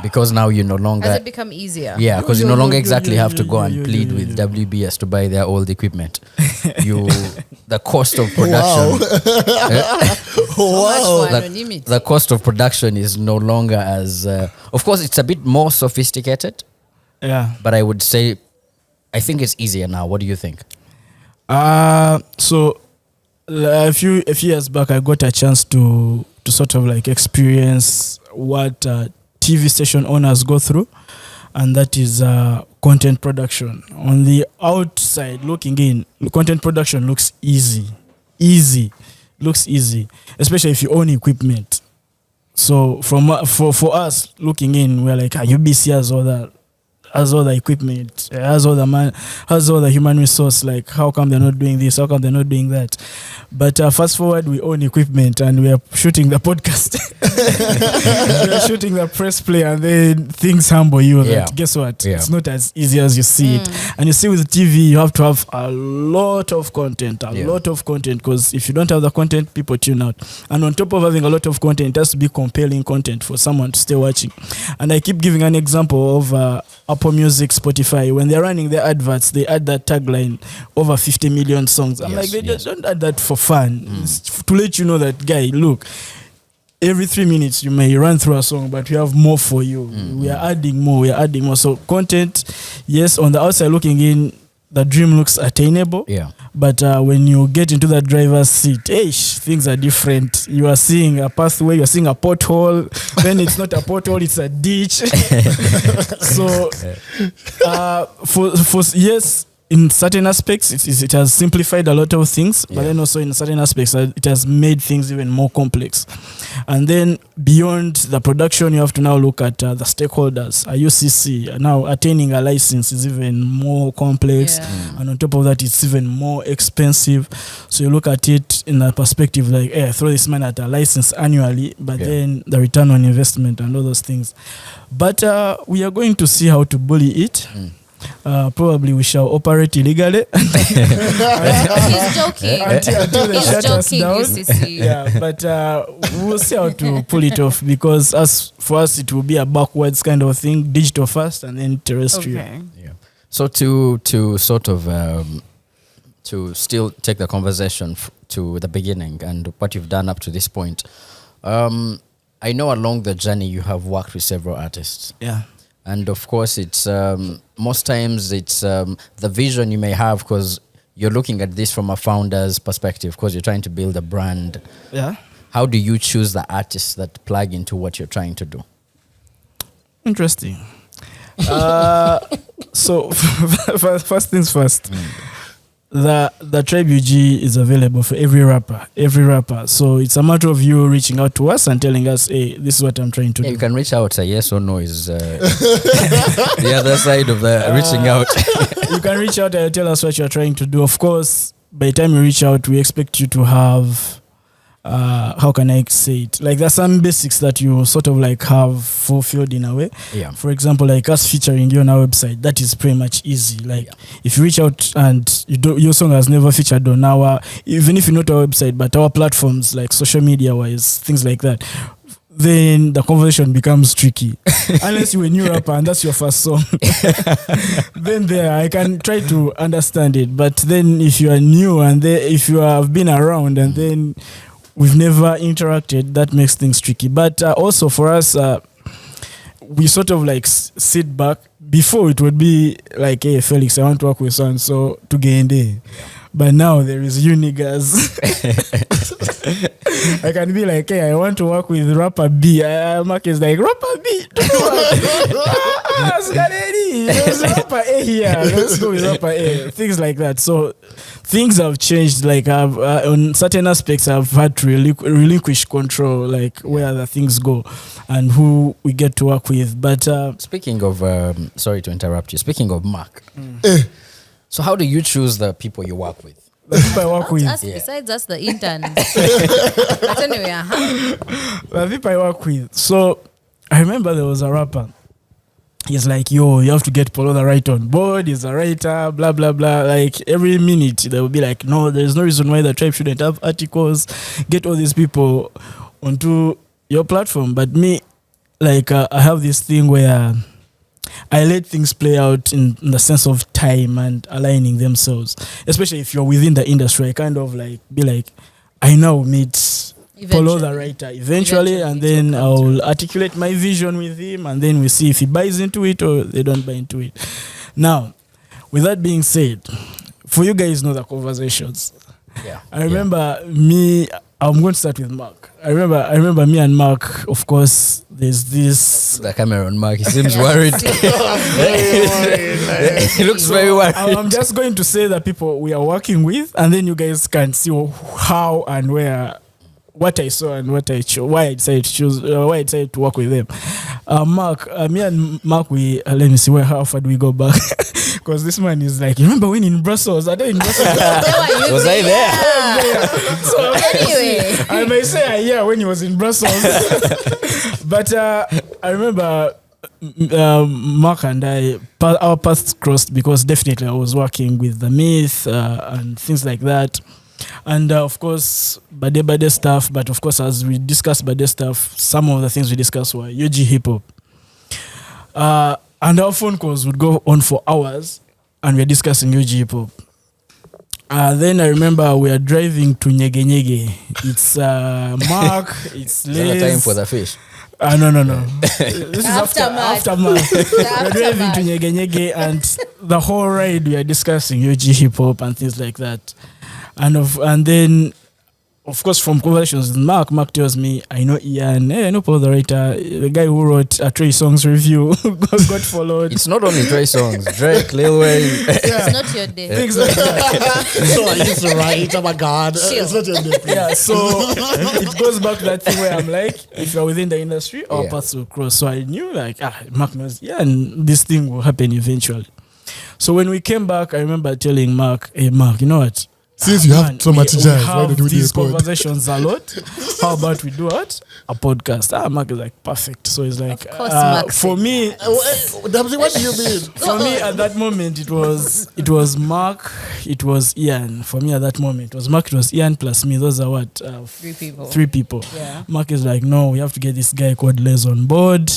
Because now you no longer... Has it become easier? Yeah, because you no longer exactly have to go and plead with WBS to buy their old equipment. The cost of production... Wow. The cost of production is no longer as... of course, it's a bit more sophisticated. Yeah. But I would say, I think it's easier now. What do you think? So a few years back, I got a chance to sort of like experience what TV station owners go through, and that is content production. On the outside looking in, content production looks easy, especially if you own equipment. So for us looking in, we're like, UBC has all the equipment, has all the human resource. Like, how come they're not doing this? How come they're not doing that? But fast forward, we own equipment and we are shooting the podcast. We are shooting the press play, and then things humble you. That guess what? Yeah. It's not as easy as you see it. And you see with TV, you have to have a lot of content, because if you don't have the content, people tune out. And on top of having a lot of content, it has to be compelling content for someone to stay watching. And I keep giving an example of Apple Music, Spotify. When they're running their adverts, they add that tagline, over 50 million songs. I'm like, they just don't add that for fun. It's to let you know that, guy, look, every 3 minutes you may run through a song, but we have more for you. We are adding more. So content, yes, on the outside looking in, the dream looks attainable. Yeah. But when you get into the driver's seat, things are different. You are seeing a pathway, you are seeing a pothole. Then it's not a pothole, it's a ditch. So, for yes, in certain aspects, it has simplified a lot of things, but then also in certain aspects, it has made things even more complex. And then beyond the production, you have to now look at the stakeholders. A UCC, now attaining a license is even more complex. And on top of that, it's even more expensive. So you look at it in a perspective like, throw this money at a license annually, but then the return on investment and all those things. But we are going to see how to bully it. Probably we shall operate illegally. He's joking. Until they shut us down. UCC. Yeah, but we'll see how to pull it off, because for us it will be a backwards kind of thing, digital first and then terrestrial. Okay. Yeah. So to sort of to still take the conversation to the beginning and what you've done up to this point, I know along the journey you have worked with several artists. Yeah. And of course, it's most times it's the vision you may have, because you're looking at this from a founder's perspective, because you're trying to build a brand. Yeah. How do you choose the artists that plug into what you're trying to do? Interesting. So first things first. the Tribe UG is available for every rapper. So it's a matter of you reaching out to us and telling us, hey, this is what I'm trying to do. You can reach out. Yes or no is the other side of the reaching out. You can reach out and tell us what you're trying to do. Of course, by the time you reach out, we expect you to have, how can I say it? Like there's some basics that you sort of like have fulfilled in a way. Yeah. For example, like us featuring you on our website, that is pretty much easy. Like if you reach out and your song has never featured on our, even if you're not our website, but our platforms like social media wise, things like that, then the conversation becomes tricky. Unless you're a new rapper and that's your first song. Then there, I can try to understand it. But then if you are new and if you have been around and then we've never interacted, that makes things tricky. But also for us, we sort of like sit back. Before it would be like, hey, Felix, I want to work with so to get in. But now there is you niggas. I can be like, hey, I want to work with rapper B. Mark is like, rapper B. There's rapper A here. Let's go with rapper A. Things like that. So things have changed. Like on certain aspects, I've had to relinquish control, like where the things go and who we get to work with. But speaking of, sorry to interrupt you. Speaking of Mark, so how do you choose the people you work with? The people I work with. Besides us, the interns. But anyway, The people I work with. So I remember there was a rapper. He's like, yo, you have to get Polo the right on board. He's a writer, blah, blah, blah. Like every minute they will be like, no, there's no reason why the tribe shouldn't have articles. Get all these people onto your platform. But me, like I have this thing where I let things play out in the sense of time and aligning themselves. Especially if you're within the industry, I kind of like be like, I now meet follow the writer eventually and then I'll articulate my vision with him and then we see if he buys into it or they don't buy into it. Now, with that being said, for you guys know the conversations. Yeah. I remember I'm going to start with Mark. I remember me and Mark, of course, there's this... The camera on Mark, he seems worried. He looks very worried. I'm just going to say the people we are working with and then you guys can see how and where, what I saw and what I chose, why I decided to choose, why I decided to work with them. Mark, me and Mark, let me see, how far do we go back? Because this man is like, you remember when in Brussels? I don't in Brussels. Was I there? So anyway, I may say yeah when he was in Brussels. But I remember Mark and our paths crossed because definitely I was working with the Myth and things like that. And of course, Bade stuff. But of course, as we discussed Bade stuff, some of the things we discussed were UG hip hop. And our phone calls would go on for hours, and we're discussing UG hip hop. Then I remember we are driving to Nyege Nyege. It's Mark, it's Liz. Is that time for the fish? No. This is aftermath. We're driving to Nyege Nyege, and the whole ride we are discussing UG hip hop and things like that. And then, of course, from conversations with Mark tells me, I know Ian, I know Paul the writer, the guy who wrote a Trey Songz review, got followed. It's not only Trey Songz, Drake, Lil Wayne. It's not your day. Things like that. So I used to write, oh my God. It's not your day. Yeah, so it goes back to that thing where I'm like, if you're within the industry, our paths will cross. So I knew like, Mark knows, and this thing will happen eventually. So when we came back, I remember telling Mark, hey Mark, you know what? Since you have so much jazz, why don't we do these a pod? conversations a lot? How about we do what? A podcast. Mark is like perfect. So it's like for me. What do you mean? For me at that moment it was Mark, it was Ian. For me at that moment it was Mark, it was Ian plus me. Those are what? Three people. Yeah. Mark is like, no, we have to get this guy called Les on board.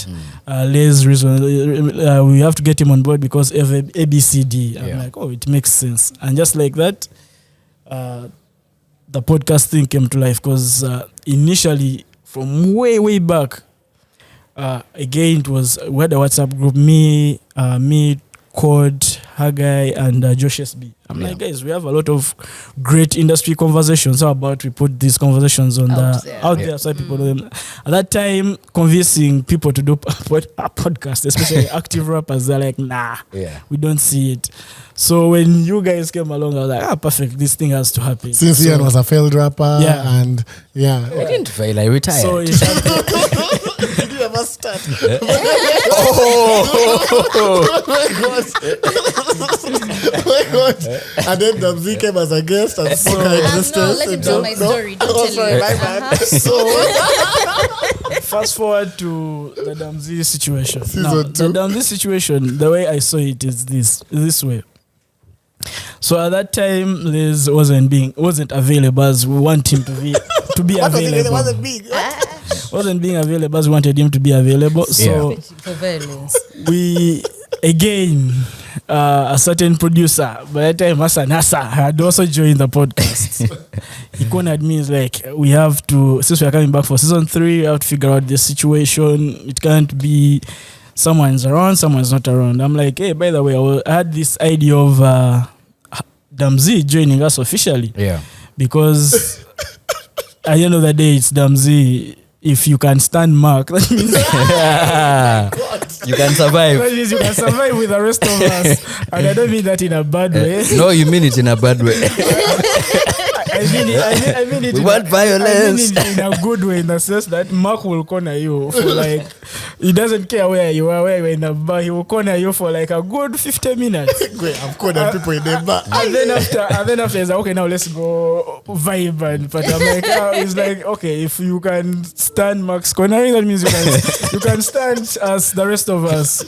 Les we have to get him on board because of ABCD. I'm like, oh, it makes sense. And just like that. The podcast thing came to life because initially, from way back, again, it was we had a WhatsApp group. Me, Code, Haggai, and Josh SB. I'm like, guys, we have a lot of great industry conversations. How about we put these conversations on out there so people know them? At that time, convincing people to do a podcast, especially active rappers, they're like, nah, we don't see it. So when you guys came along, I was like, perfect, this thing has to happen. Since Ian was a failed rapper, and I didn't fail, I retired. So did you ever start? Oh my God. Oh my God. And then Damzi came as a guest and spoke her existence. No, let him tell my story. Don't tell you. My bad. So fast forward to the Damzi situation. Season Now, 2. the Damzi situation, the way I saw it is this way. So at that time, Liz wasn't available as we want him to be available. Wasn't being available as we wanted him to be available. So we again a certain producer by the time Nasa had also joined the podcast. He cornered me, is like, we have to, since we are coming back for season 3, we have to figure out the situation. It can't be someone's around, someone's not around. I'm like, hey, by the way, I had this idea of Damzi joining us officially. Yeah. Because at the end of the day, it's Damzi. If you can stand Mark, that means you can survive. That means you can survive with the rest of us. And I don't mean that in a bad way. No, you mean it in a bad way. I mean it. We want violence. I mean it in a good way, in the sense that Mark will corner you for like, he doesn't care where you are, where you're in the bar. He will corner you for like a good 50 minutes. I've cornered people in the bar. And then after he's like, okay, now let's go vibe. But I'm like, it's like, okay, if you can stand Mark's cornering, that means you can stand as the rest of us.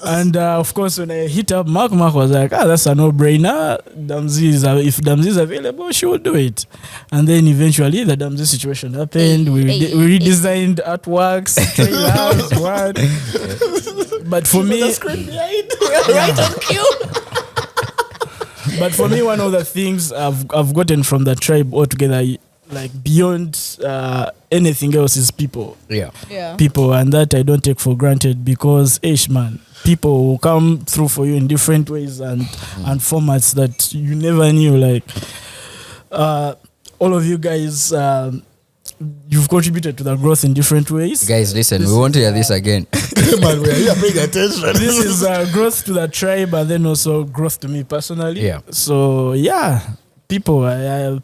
And of course, when I hit up Mark was like, that's a no-brainer. If Damzi is available, she will do it. And then eventually the Damzi situation happened. We redesigned artworks, trailers, what. But for me, right on cue. But for me, one of the things I've gotten from the tribe altogether, like beyond anything else, is people. Yeah. People, and that I don't take for granted, because man, people will come through for you in different ways and formats that you never knew. Like all of you guys, you've contributed to the growth in different ways. Guys, listen, we want to hear this again. Man, we are here paying attention. This is growth to the tribe, and then also growth to me personally. Yeah. So people have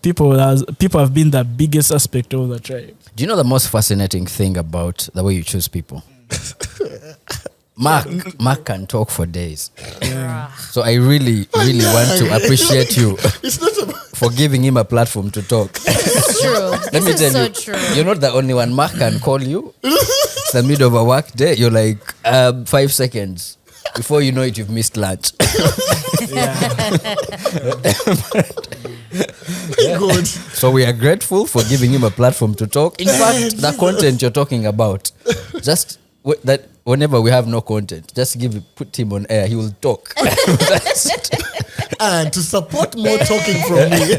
been the biggest aspect of the tribe. Do you know the most fascinating thing about the way you choose people? Mark can talk for days. Yeah. So I really want to appreciate you It's not about for giving him a platform to talk. It's true. Let me tell you, True. you're not the only one. Mark can call you. It's the middle of a work day. You're like 5 seconds. Before you know it, you've missed lunch. good. So we are grateful for giving him a platform to talk. In fact, the content you're talking about, just that whenever we have no content, just put him on air. He will talk. And to support more talking from me,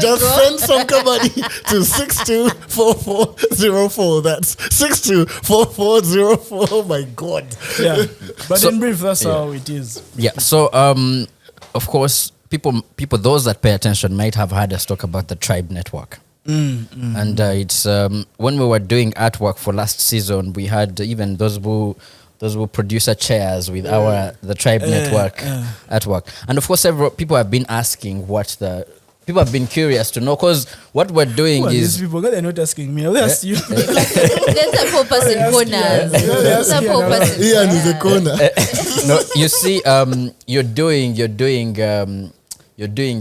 just send some money to 624404. That's 624404. Oh my God. Yeah. But in brief, that's how it is. Yeah. So of course, people, those that pay attention might have heard us talk about the Tribe Network. And it's when we were doing artwork for last season, we had even those who producer chairs with the Tribe Network artwork. And of course, several people have been asking people have been curious to know, because what we're doing is... These people, they're not asking me. They ask you. There's a 4-person corner. There's a 4-person. Ian is a corner. No, you see, you're doing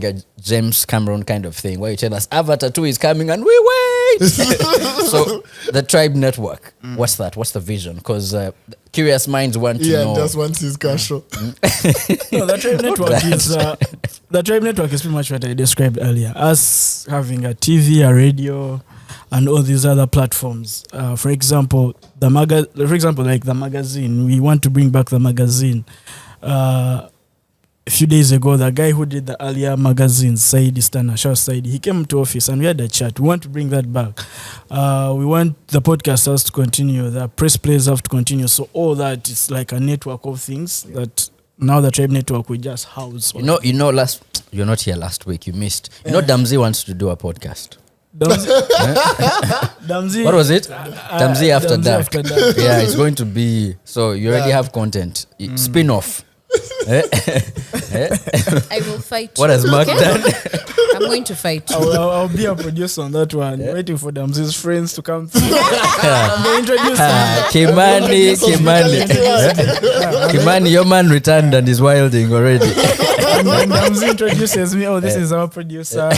a James Cameron kind of thing where you tell us Avatar 2 is coming and we wait. So the Tribe Network, what's that? What's the vision? Because curious minds want to know. Yeah, just wants his cash flow. No, the Tribe Network is pretty much what I described earlier. Us having a TV, a radio, and all these other platforms. For example, like the magazine. We want to bring back the magazine. A few days ago, the guy who did the earlier magazine, Saidi Stana, Shah Saidi, he came to office and we had a chat. We want to bring that back. We want the podcasters to continue, the press plays have to continue. So all that is like a network of things that now the Tribe Network we just house. You're not here last week. You missed. Damzi wants to do a podcast. Damzi. What was it? Damzi After Dark. Yeah, it's going to be. So you already have content. Spin off. I will fight. What has Mark done? I'm going to fight. I'll be a producer on that one, waiting for Damzi's friends to come through. They introduce Kimani, your man returned and is wilding already. and Damzi introduces me. Oh, this is our producer.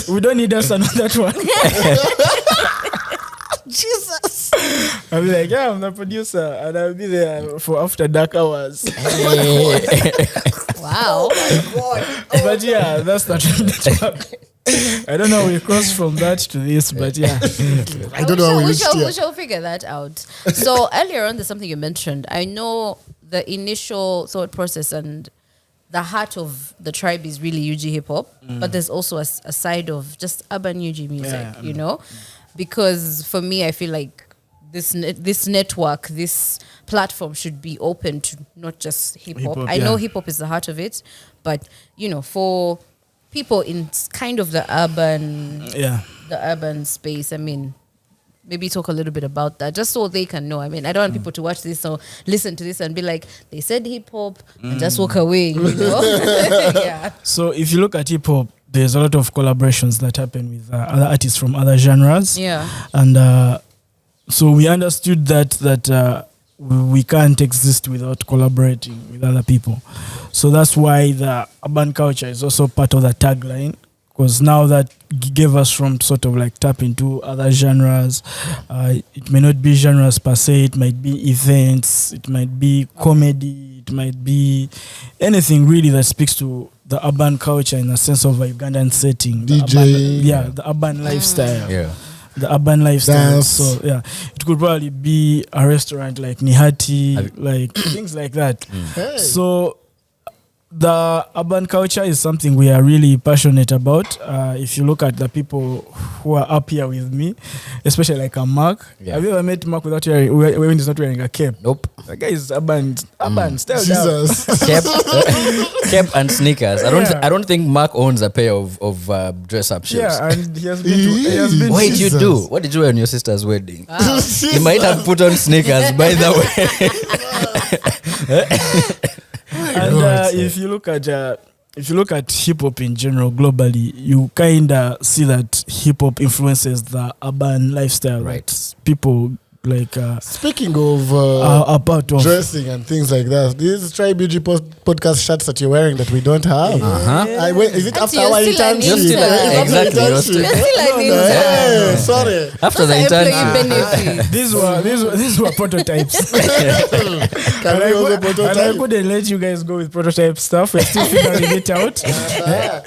We don't need us on that one. Jesus. I'll be like, yeah, I'm the producer, and I'll be there for After Dark hours. Wow. But yeah, that's the Tribe Network. I don't know we crossed from that to this, but yeah. I don't know how we shall figure that out. So earlier on, there's something you mentioned. I know the initial thought process and the heart of the tribe is really UG hip hop, but there's also a side of just urban UG music, you know? Because for me, I feel like this network, this platform should be open to not just hip hop. I know hip hop is the heart of it, but for people in kind of the urban space, I mean, maybe talk a little bit about that, just so they can know. I mean, I don't want people to watch this or listen to this and be like, they said hip hop and just walk away, you know? Yeah. So if you look at hip hop, there's a lot of collaborations that happen with other artists from other genres. Yeah. And so we understood that we can't exist without collaborating with other people. So that's why the urban culture is also part of the tagline, because now that gave us from sort of like tap into other genres. It may not be genres per se, it might be events, it might be comedy, it might be anything really that speaks to the urban culture in a sense of a Ugandan setting. DJ. The urban lifestyle. Yeah. The urban lifestyle. Dance. So yeah, it could probably be a restaurant like Nihati, like things like that. Hey. So the urban culture is something we are really passionate about. If you look at the people who are up here with me, especially like a Mark. Yeah. Have you ever met Mark without when he's not wearing a cape? Nope. The guy is urban style. Jesus. Cap and sneakers. I don't think Mark owns a pair of dress up shoes. Yeah, and he has been. What did you Jesus. do? What did you wear on your sister's wedding? Wow. He might have put on sneakers, by the way. And if you look at hip hop in general globally, you kind of see that hip hop influences the urban lifestyle. Right. That people like Speaking of are part of. dressing and things like that, these Tribe UG podcast shirts that you're wearing that we don't have. Is it after You're our still an internship? intern. Exactly, you're Internship. still- You're still an Hey, intern. sorry. After the Those are internship. employee benefits. These were prototypes. Can we also And I prototype? couldn't let you guys go with prototype stuff. We're still figuring it out.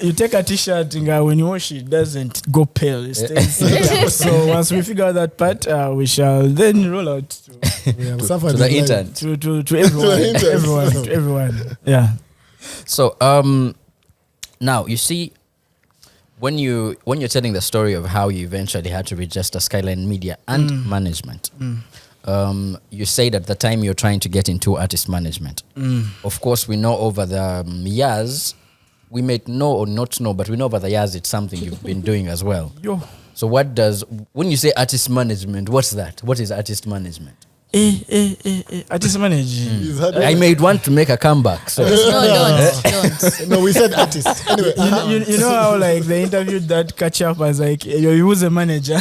You take a t-shirt and when you wash it doesn't go pale. It stays. So once we figure out that part, we shall then roll out Suffer To the design. intern. to everyone. To to everyone. Yeah. So now you see when you're telling the story of how you eventually had to register Skyline Media and management. You said at the time you're trying to get into artist management. Of course, we know over the years, we may know or not know, but we know over the years it's something you've been doing as well. Yo. So when you say artist management, what's that? What is artist management? Artist managing. He's had- I may want to make a comeback. So No, don't. No, we said artist. Anyway, You know how like they interviewed that catch up as like you was a manager.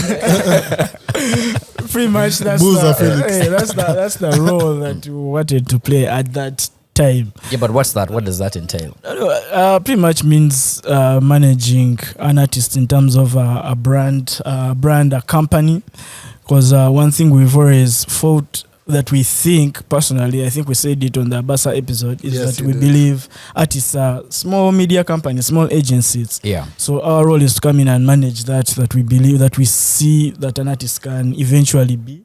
Pretty much that's Boozer Felix. that's the role that you wanted to play at that time. yeah, but what's that? What does that entail? Pretty much means managing an artist in terms of a brand, a company. Because one thing we've always fought that we think, personally, I think we said it on the Basa episode, is Yes, that you we did. believe artists are small media companies, small agencies. Yeah. So our role is to come in and manage that we believe, that we see that an artist can eventually be.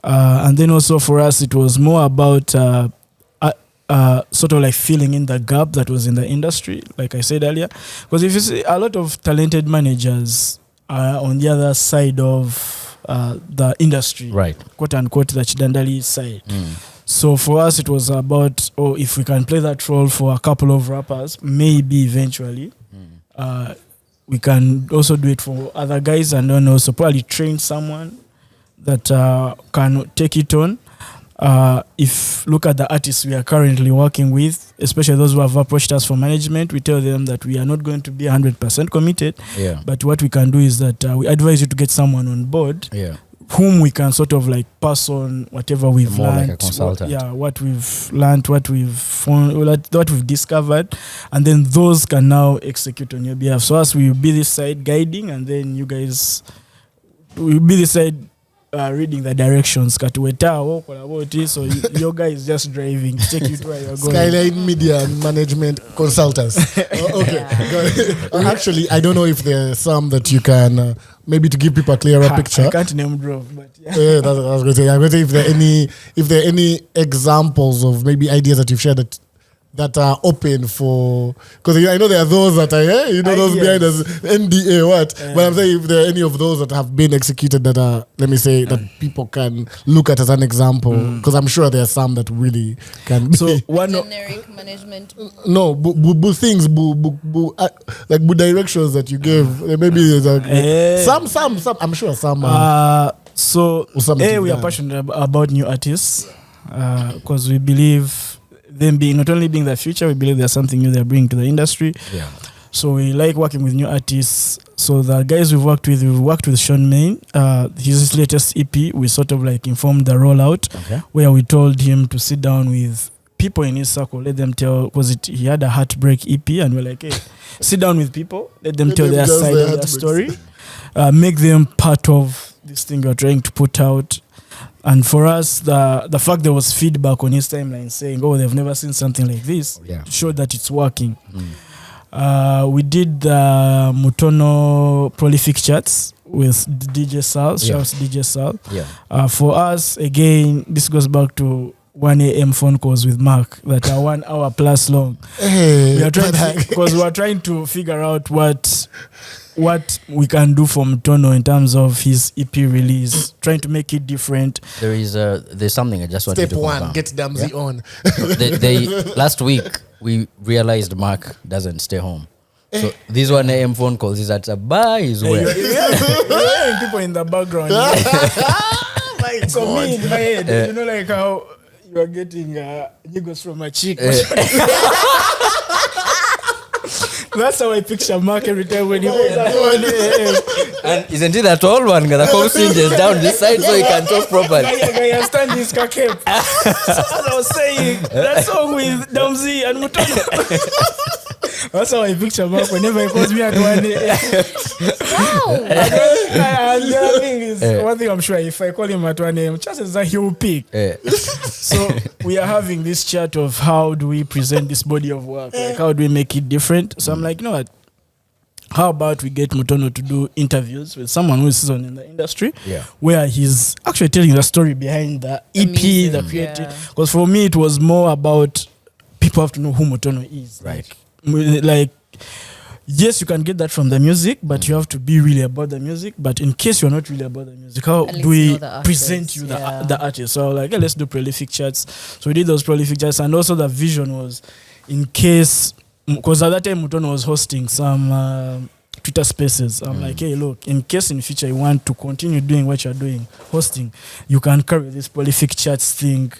And then also for us, it was more about sort of like filling in the gap that was in the industry, like I said earlier. Because if you see, a lot of talented managers are on the other side of the industry, Right. quote unquote, the Chidandali side. So for us, it was about, if we can play that role for a couple of rappers, maybe eventually, we can also do it for other guys, and then also probably train someone that can take it on. If look at the artists we are currently working with, especially those who have approached us for management, we tell them that we are not going to be 100% committed. Yeah. But what we can do is that we advise you to get someone on board. Yeah. Whom we can sort of like pass on whatever we've More learned, like a consultant. what we've learned, what we've found, what we've discovered, and then those can now execute on your behalf. So us, we will be this side guiding, and then you guys will be this side reading the directions. So your guy is just driving, take you to where you're going. Skyline Media and Management Consultants. Okay. Actually, I don't know if there are some that you can maybe to give people a clearer picture. I can't name drop, but yeah. Yeah, that's what I was going to say. I'm going to say if there are any examples of maybe ideas that you've shared that are open for, because I know there are those that are those behind us NDA but I'm saying if there are any of those that have been executed that are, let me say, that people can look at as an example, because I'm sure there are some that really can be. So one generic management. No, things, like directions that you gave. Maybe there's some. I'm sure some. So we are passionate about new artists because we believe them not only being the future, we believe there's something new they're bringing to the industry. Yeah. So we like working with new artists. So the guys we've worked with Sean Main, his latest EP, we sort of like informed the rollout, where we told him to sit down with people in his circle, let them tell, he had a heartbreak EP, and we're like, hey, sit down with people, let them tell their side of their story, make them part of this thing you're trying to put out. And for us, the fact there was feedback on his timeline saying, they've never seen something like this, showed that it's working. We did the Mutono prolific chats with DJ Sal. Shouts DJ Sal. For us, again, this goes back to 1 a.m. phone calls with Mark that are 1 hour plus long. We are trying because we are trying to figure out what we can do for Mutono in terms of his EP release, trying to make it different. There's something I just wanted to confirm. Step 1, get Damsey on. they last week we realized Mark doesn't stay home. So this 1 a.m. phone calls is at a bar. Is where people in the background. So me in my head, like how you are getting niggas from a chick. That's how I picture Mark every time when he goes at 1 a.m. And isn't it that tall one? The whole singers down this side so he can talk properly. I stand his kakep. So as I was saying, that song with Damsey and Mutono. That's how I picture Mark whenever he calls me at 1 a.m. Wow. And the other thing is, one thing I'm sure, if I call him at 1 a.m., chances are he will pick. So we are having this chat of how do we present this body of work? Like how do we make it different? So I'm like, you know what? How about we get Mutono to do interviews with someone who is seasoned in the industry, where he's actually telling the story behind the EP, the creative. Because for me, it was more about people have to know who Mutono is. Right. Like, yes, you can get that from the music, but you have to be really about the music. But in case you're not really about the music, how do we present you the artist? So like, let's do prolific chats. So we did those prolific chats, and also the vision was, in case, because at that time Mutono was hosting some Twitter spaces. I'm like, hey, look, in case in the future you want to continue doing what you're doing, hosting, you can carry this prolific chats thing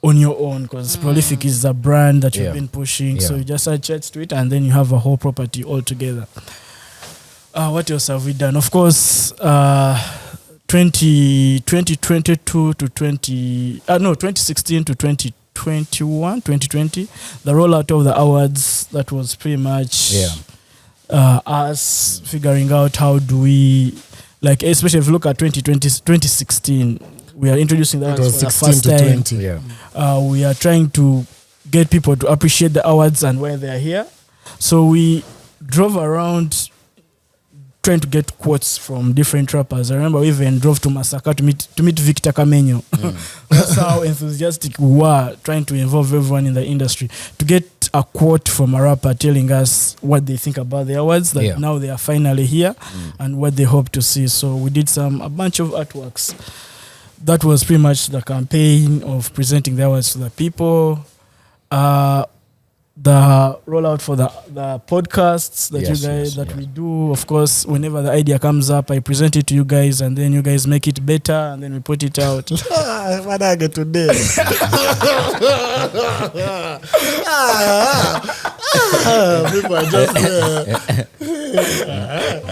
on your own, because Prolific is a brand that you've been pushing. So you just add chats to it, and then you have a whole property all together. What else have we done? Of course, 2016 to 2020, the rollout of the awards, that was pretty much us figuring out how do we, like, especially if you look at 2016, we are introducing the awards for the first time. We are trying to get people to appreciate the awards and why they are here. So we drove around trying to get quotes from different rappers. I remember we even drove to Masaka to meet Victor Kamenyo. That's how enthusiastic we were, trying to involve everyone in the industry to get a quote from a rapper telling us what they think about the awards, that now they are finally here and what they hope to see. So we did a bunch of artworks. that was pretty much the campaign of presenting the awards to the people. The rollout for the podcasts that we do. Of course, whenever the idea comes up, I present it to you guys, and then you guys make it better, and then we put it out. What I get today? People are just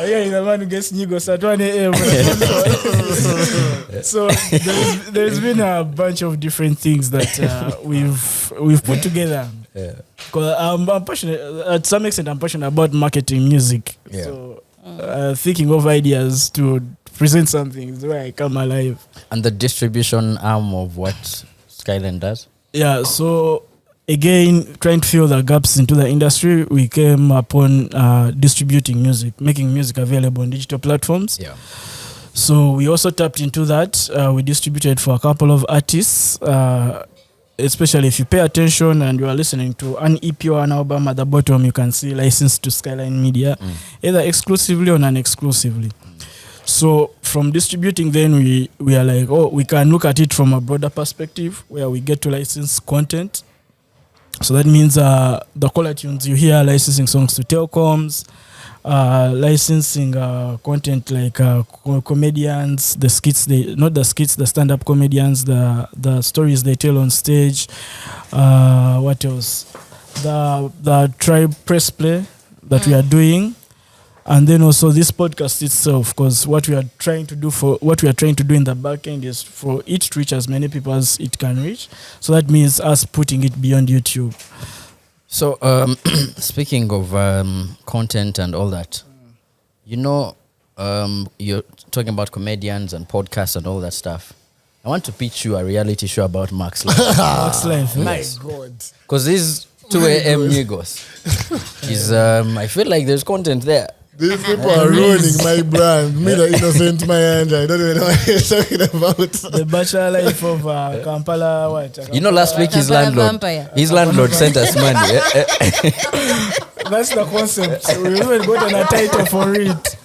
The man who gets Nigos at 1 a.m. So there's been a bunch of different things that we've put together. Yeah. Because I'm passionate, at some extent, I'm passionate about marketing music. Yeah. So thinking of ideas to present something is where I come alive. And the distribution arm of what Skyline does? Yeah, so again, trying to fill the gaps into the industry, we came upon distributing music, making music available on digital platforms. Yeah. So we also tapped into that. We distributed for a couple of artists, especially if you pay attention and you are listening to an EP or an album at the bottom, you can see licensed to Skyline Media, either exclusively or non-exclusively. So from distributing, then we are like, we can look at it from a broader perspective where we get to license content. So that means the caller tunes you hear, licensing songs to telecoms, licensing content like comedians, the skits, the stand-up comedians, the stories they tell on stage. What else? The tribe press play that we are doing, and then also this podcast itself. Because what we are trying to do in the back end is for it to reach as many people as it can reach. So that means us putting it beyond YouTube. So, speaking of content and all that, you're talking about comedians and podcasts and all that stuff. I want to pitch you a reality show about Mark's life. Mark's life. my God. Because these 2 a.m. Nigos is, I feel like there's content there. These people are ruining my brand. Me, the innocent Mayanja. I don't even know what you're talking about. The bachelor life of Kampala. What? You know, last week his landlord sent us money. That's the concept. We even got a title for it.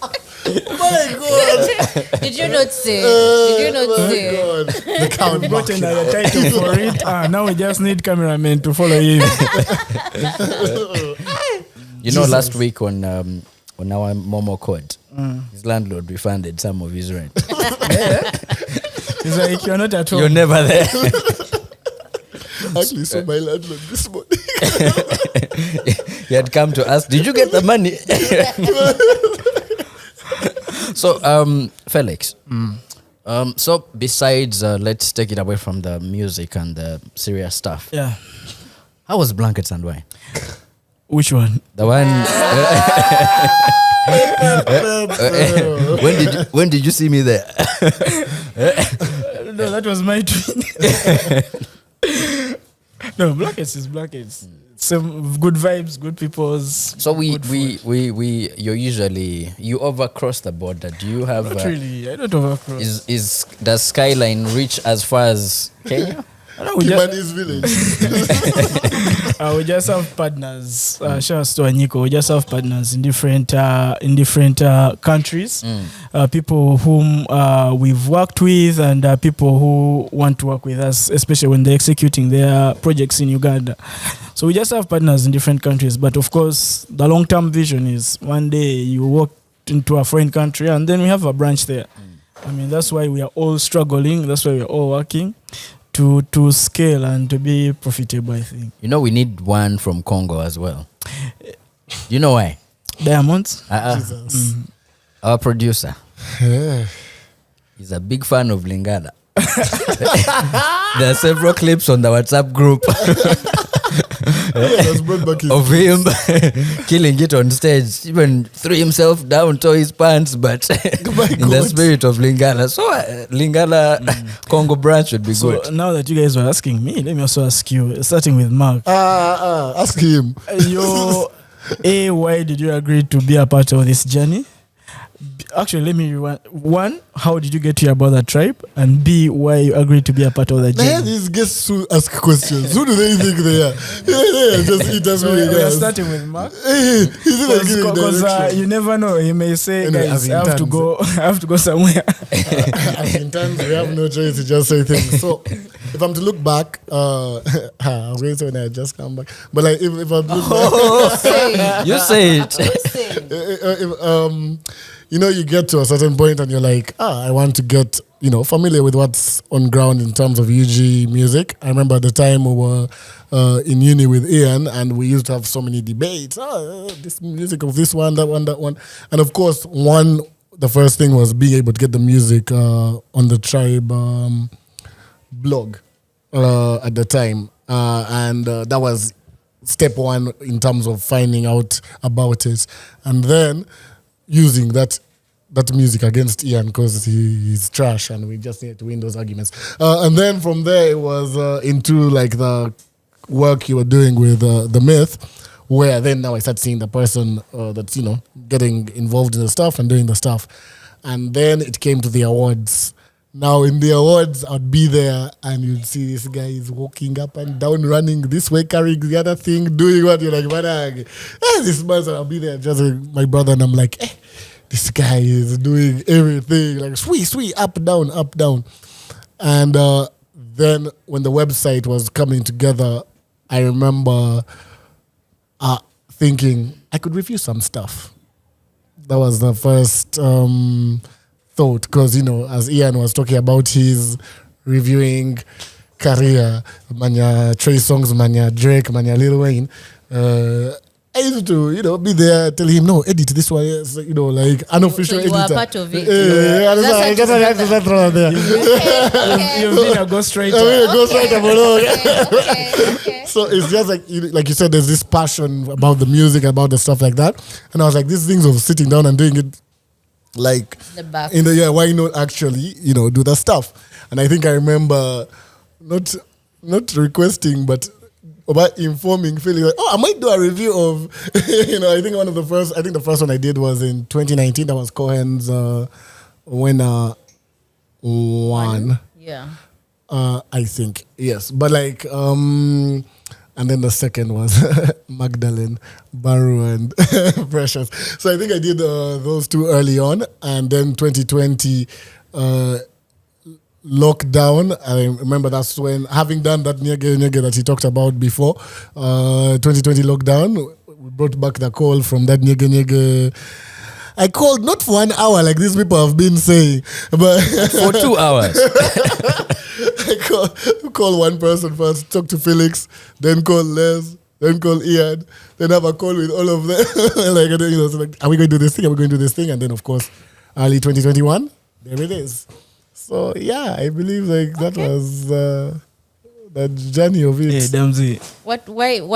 My God. Did you not say? The count. We got another title for it. Now we just need cameramen to follow him. You know, last week on our Momo code, his landlord refunded some of his rent. He's like, you're not at home. You're never there. Actually, saw my landlord this morning. He had come to ask, did you get the money? So, Felix, so besides, let's take it away from the music and the serious stuff. Yeah. How was Blankets and Wine? Which one? The one. When did you see me there? No, that was my tweet. No, Blankets is Blankets. Some good vibes, good peoples. So you overcross the border. Do you have? Not really. I don't overcross. Does Skyline reach as far as Kenya? Kimani's village. We just have partners. Shouts to Anyiko. We just have partners in different countries. People whom we've worked with, and people who want to work with us, especially when they're executing their projects in Uganda. So we just have partners in different countries. But of course, the long-term vision is one day you walk into a foreign country, and then we have a branch there. I mean, that's why we are all struggling. That's why we are all working to scale and to be profitable, I think. You know, we need one from Congo as well. You know why? Diamonds? Jesus. Our producer. He's a big fan of Lingala. There are several clips on the WhatsApp group of him killing it on stage. Even threw himself down, tore his pants, but in the spirit of Lingala. So Lingala Congo branch would be good. So now that you guys were asking me, let me also ask you, starting with Mark. Ask him. Why did you agree to be a part of this journey? actually, let me rewind. One, how did you get to hear about that tribe? And B, why you agreed to be a part of that Now journey? these guests who ask questions. Who do they think they are? Yeah, just interviewing We are us. starting with Mark. Because You never know. He may say, Anyway, guys, as I have to interns. go. I have to go somewhere. as interns, we have no choice to just say things. So, if I'm to look back, I'm going to say when I just come back. But like, if I'm to look back, You say it. you get to a certain point and you're like, I want to get, familiar with what's on ground in terms of UG music. I remember at the time we were in uni with Ian and we used to have so many debates. This music of this one, that one, that one. And of course, the first thing was being able to get the music on the Tribe blog at the time. And that was step one in terms of finding out about it. And then using that music against Ian because he's trash and we just need to win those arguments. And then from there, it was into like the work you were doing with The Myth, where then now I start seeing the person that's, getting involved in the stuff and doing the stuff. And then it came to the awards. Now in the awards, I'd be there and you'd see this guy is walking up and down, running this way, carrying the other thing, doing what you're like, this man, I'll be there just like my brother, and I'm like, this guy is doing everything, like sweet, up, down. And then when the website was coming together, I remember thinking I could review some stuff. That was the first thought, because as Ian was talking about his reviewing career, manya Trey Songz, manya Drake, manya Lil Wayne, I used to be there, tell him, no, edit this one, like unofficial so you editor. were part of it. I just throw it there. You've been a ghostwriter. Okay. So it's just like you said, there's this passion about the music, about the stuff like that, and I was like, these things of sitting down and doing it, like The back. why not actually do the stuff? And I think I remember not requesting, but about informing Felix, like, I might do a review of, I think the first one I did was in 2019. That was Cohen's Winner One. Yeah. I think, yes. But and then the second was Magdalene, Baru, and Precious. So I think I did those two early on. And then 2020, lockdown. I remember that's when, having done that nyege that he talked about before, 2020 lockdown, we brought back the call from that nyege. I called not for 1 hour like these people have been saying, but For 2 hours. I call one person first, talk to Felix, then call Les, then call Ian, then have a call with all of them. So like, are we going to do this thing? Are we going to do this thing? And then, of course, early 2021, there it is. So, yeah, I believe that was the journey of it. Hey, Damzi, Why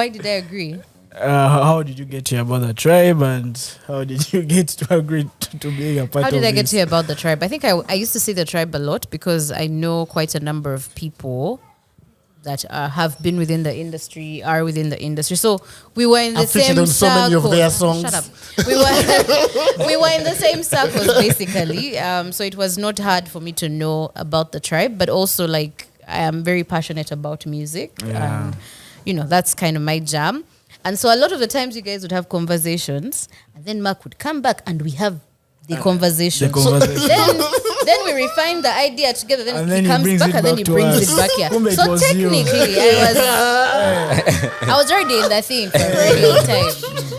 did I agree? how did you get here about the tribe, and how did you get to agree to being a part of How did I get this? to hear about the tribe? I think I used to see the tribe a lot because I know quite a number of people that have been within the industry, are within the industry. So we were in the I've featured same on so many of their circles. songs. Shut up. We were in the same circles basically. So it was not hard for me to know about the tribe, but also like I am very passionate about music. Yeah. And that's kind of my jam. And so a lot of the times you guys would have conversations, and then Mark would come back and we have the conversation. Then we refine the idea together. Then And he then he comes brings back it and then back he to brings us. it back here. Kumbe it So was you. technically, I was already in that thing for a very long time.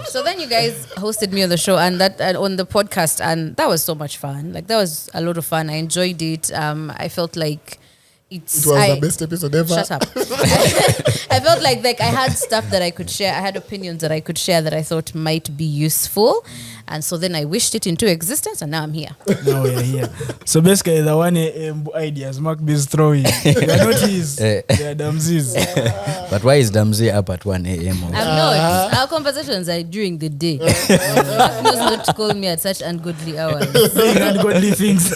So then you guys hosted me on the show and on the podcast, and that was so much fun. Like that was a lot of fun. I enjoyed it. I felt like It was the best episode ever. Shut up. I felt like I had stuff that I could share. I had opinions that I could share that I thought might be useful. And so then I wished it into existence, and now I'm here. Now we are here. So basically, the 1 a.m. ideas Mark B is throwing. They are not his. They are Damzi's. But why is Damzi up at 1 a.m.? I'm not. Our conversations are during the day. Mark knows not to call me at such ungodly hours. Saying ungodly things.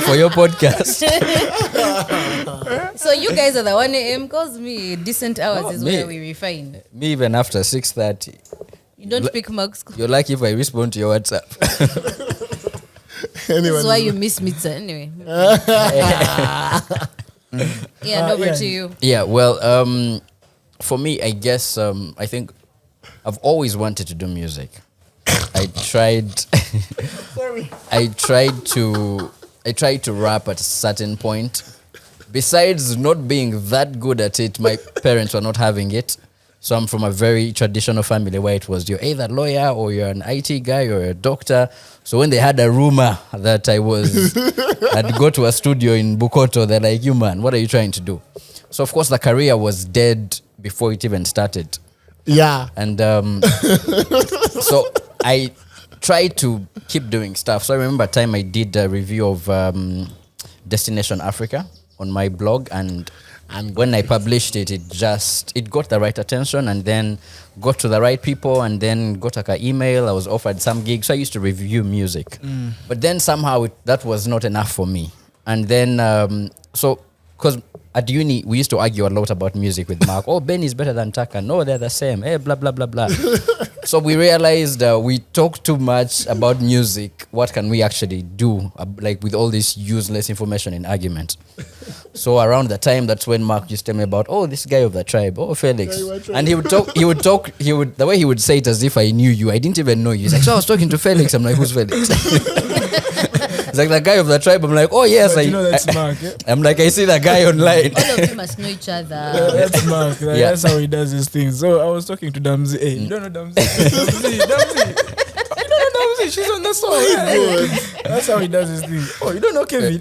For your podcast. So you guys are the 1 a.m. calls me. Decent hours is me. where we refine. Me, even after 6:30. You don't pick Mark's call. You're lucky if I respond to your WhatsApp. This is why you miss Mitza anyway. Over to you. Yeah, well, for me, I guess I think I've always wanted to do music. I tried to rap at a certain point. Besides not being that good at it, my parents were not having it. So I'm from a very traditional family where it was you're either a lawyer or you're an IT guy or a doctor. So when they had a rumor that I'd go to a studio in Bukoto, they're like, you man, what are you trying to do? So of course the career was dead before it even started. Yeah. And so I tried to keep doing stuff. So I remember a time I did a review of Destination Africa on my blog, and when I published it, it got the right attention, and then got to the right people, and then got like an email. I was offered some gigs. So I used to review music. But then somehow that was not enough for me. And then, because at uni, we used to argue a lot about music with Mark. Oh, Ben is better than Taka. No, they're the same. Hey, blah, blah, blah, blah. So we realized we talk too much about music. What can we actually do, like with all this useless information in argument? So around the time, that's when Mark used to tell me about, oh, this guy of the tribe, oh, Felix. And the way he would say it as if I knew you. I didn't even know you. He's like, so I was talking to Felix. I'm like, who's Felix? It's like the guy of the tribe. I'm like, oh yes, that's Mark. Yeah? I'm like, I see the guy online. All of you must know each other. That's Mark. That's how he does his things. So I was talking to Damzi. Hey, you don't know Damzi? Damzi. You don't know Damzi? She's on the song. That's how he does his things. Oh, you don't know Kevin?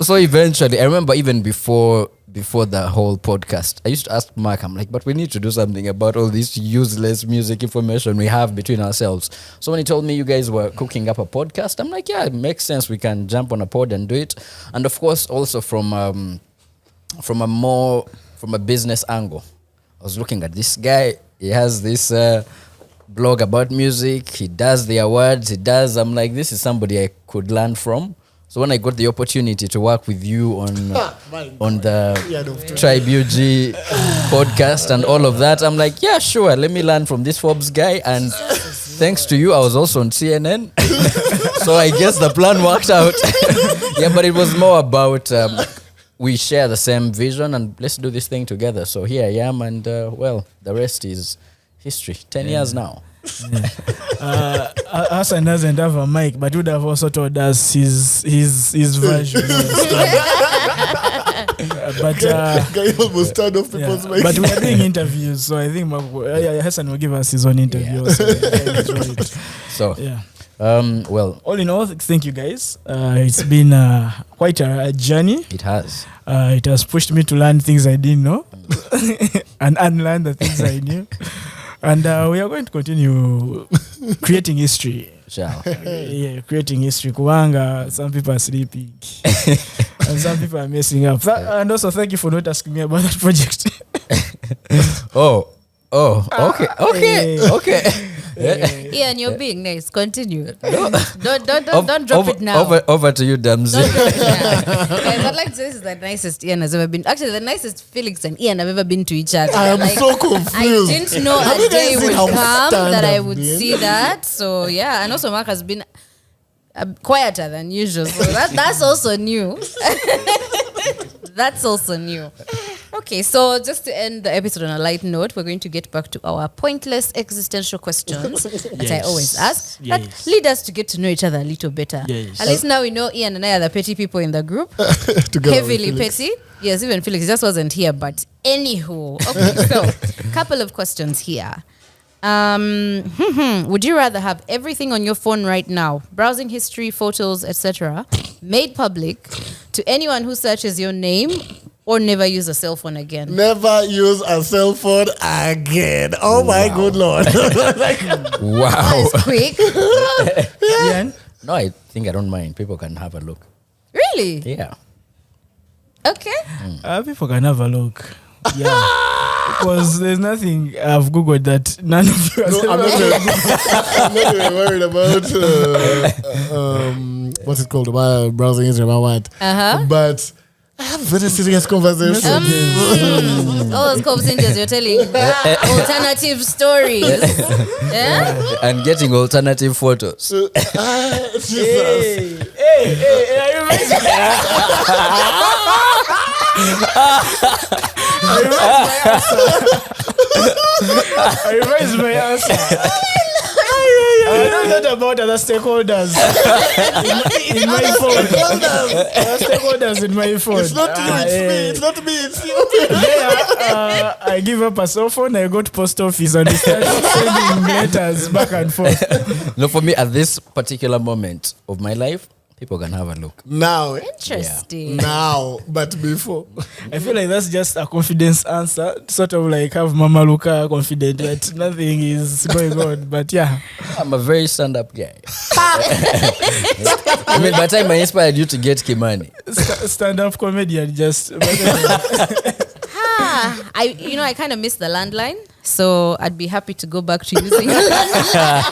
So eventually, I remember even before the whole podcast, I used to ask Mark, I'm like, but we need to do something about all this useless music information we have between ourselves. So when he told me you guys were cooking up a podcast, I'm like, yeah, it makes sense. We can jump on a pod and do it. And of course, also from a business angle, I was looking at this guy. He has this blog about music. He does the awards. I'm like, this is somebody I could learn from. So when I got the opportunity to work with you on the Tribe UG podcast and all of that, I'm like, yeah, sure, let me learn from this Forbes guy. And thanks to you, I was also on CNN. So I guess the plan worked out. Yeah, but it was more about we share the same vision and let's do this thing together. So here I am, and the rest is history. 10 years now. Hassan doesn't have a mic, but would have also told us his version. But I almost turned off people's mics. But we are doing interviews, so I think Hassan will give us his own interview. So yeah. Well, all in all, thank you guys. It's been quite a journey. It has. It has pushed me to learn things I didn't know and unlearn the things I knew. And we are going to continue creating history. Shall. Creating history. Kuanga, some people are sleeping. And some people are messing up. And also, thank you for not asking me about that project. Okay. Yeah, and you're being nice. Continue. Don't drop it now. Over to you, Damzi. Guys, I'd like to say this is the nicest Ian has ever been. Actually, the nicest Felix and Ian have ever been to each other. I am so confused. I didn't know a day would come that I would see that. So yeah, and also Mark has been quieter than usual. So that's also new. That's also new. Okay, so just to end the episode on a light note, we're going to get back to our pointless existential questions that I always ask that lead us to get to know each other a little better. Yes. At least now we know Ian and I are the petty people in the group. Heavily petty. Yes, even Felix just wasn't here, but anywho. Okay, so couple of questions here. Would you rather have everything on your phone right now, browsing history, photos, etc., made public to anyone who searches your name, or never use a cell phone again? Never use a cell phone again. Oh my good Lord. Wow. That is quick. Ian? No, I think I don't mind. People can have a look. Really? Yeah. Okay. People can have a look. Yeah. Because there's nothing I've Googled that none of you I'm not even worried about what's it called? About browsing Instagram or what. But I have very serious conversations. All those conversations you're telling alternative stories. Yeah? And getting alternative photos. Jesus. I revised my answer. I know that about other stakeholders in my phone. Other stakeholders in my phone. It's not you, it's me. It's not me, it's you. I give up a cell phone, I go to post office and start sending letters back and forth. No, for me, at this particular moment of my life, people can have a look. Now. Interesting. Now. But before. I feel like that's just a confidence answer. Sort of like have Mama Luca confident that nothing is going on. But yeah. I'm a very stand-up guy. I mean, by the time I inspired you to get Kimani. Stand-up comedian just... I kind of miss the landline, so I'd be happy to go back to using the landline.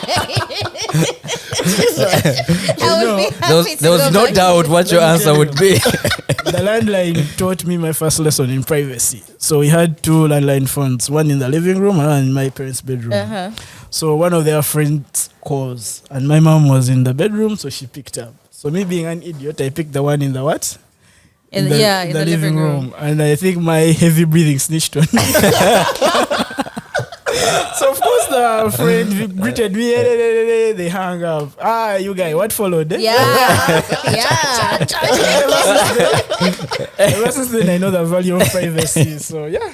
There was no doubt what your answer would be. The landline taught me my first lesson in privacy. So we had 2 landline phones, one in the living room and one in my parents' bedroom. So one of their friends calls, and my mom was in the bedroom, so she picked up. So me being an idiot, I picked the one in the what? In the living room. And I think my heavy breathing snitched on me. So of course the friend greeted me, they hung up. You guys, what followed? Yeah. Ever since then I know the value of privacy. So yeah.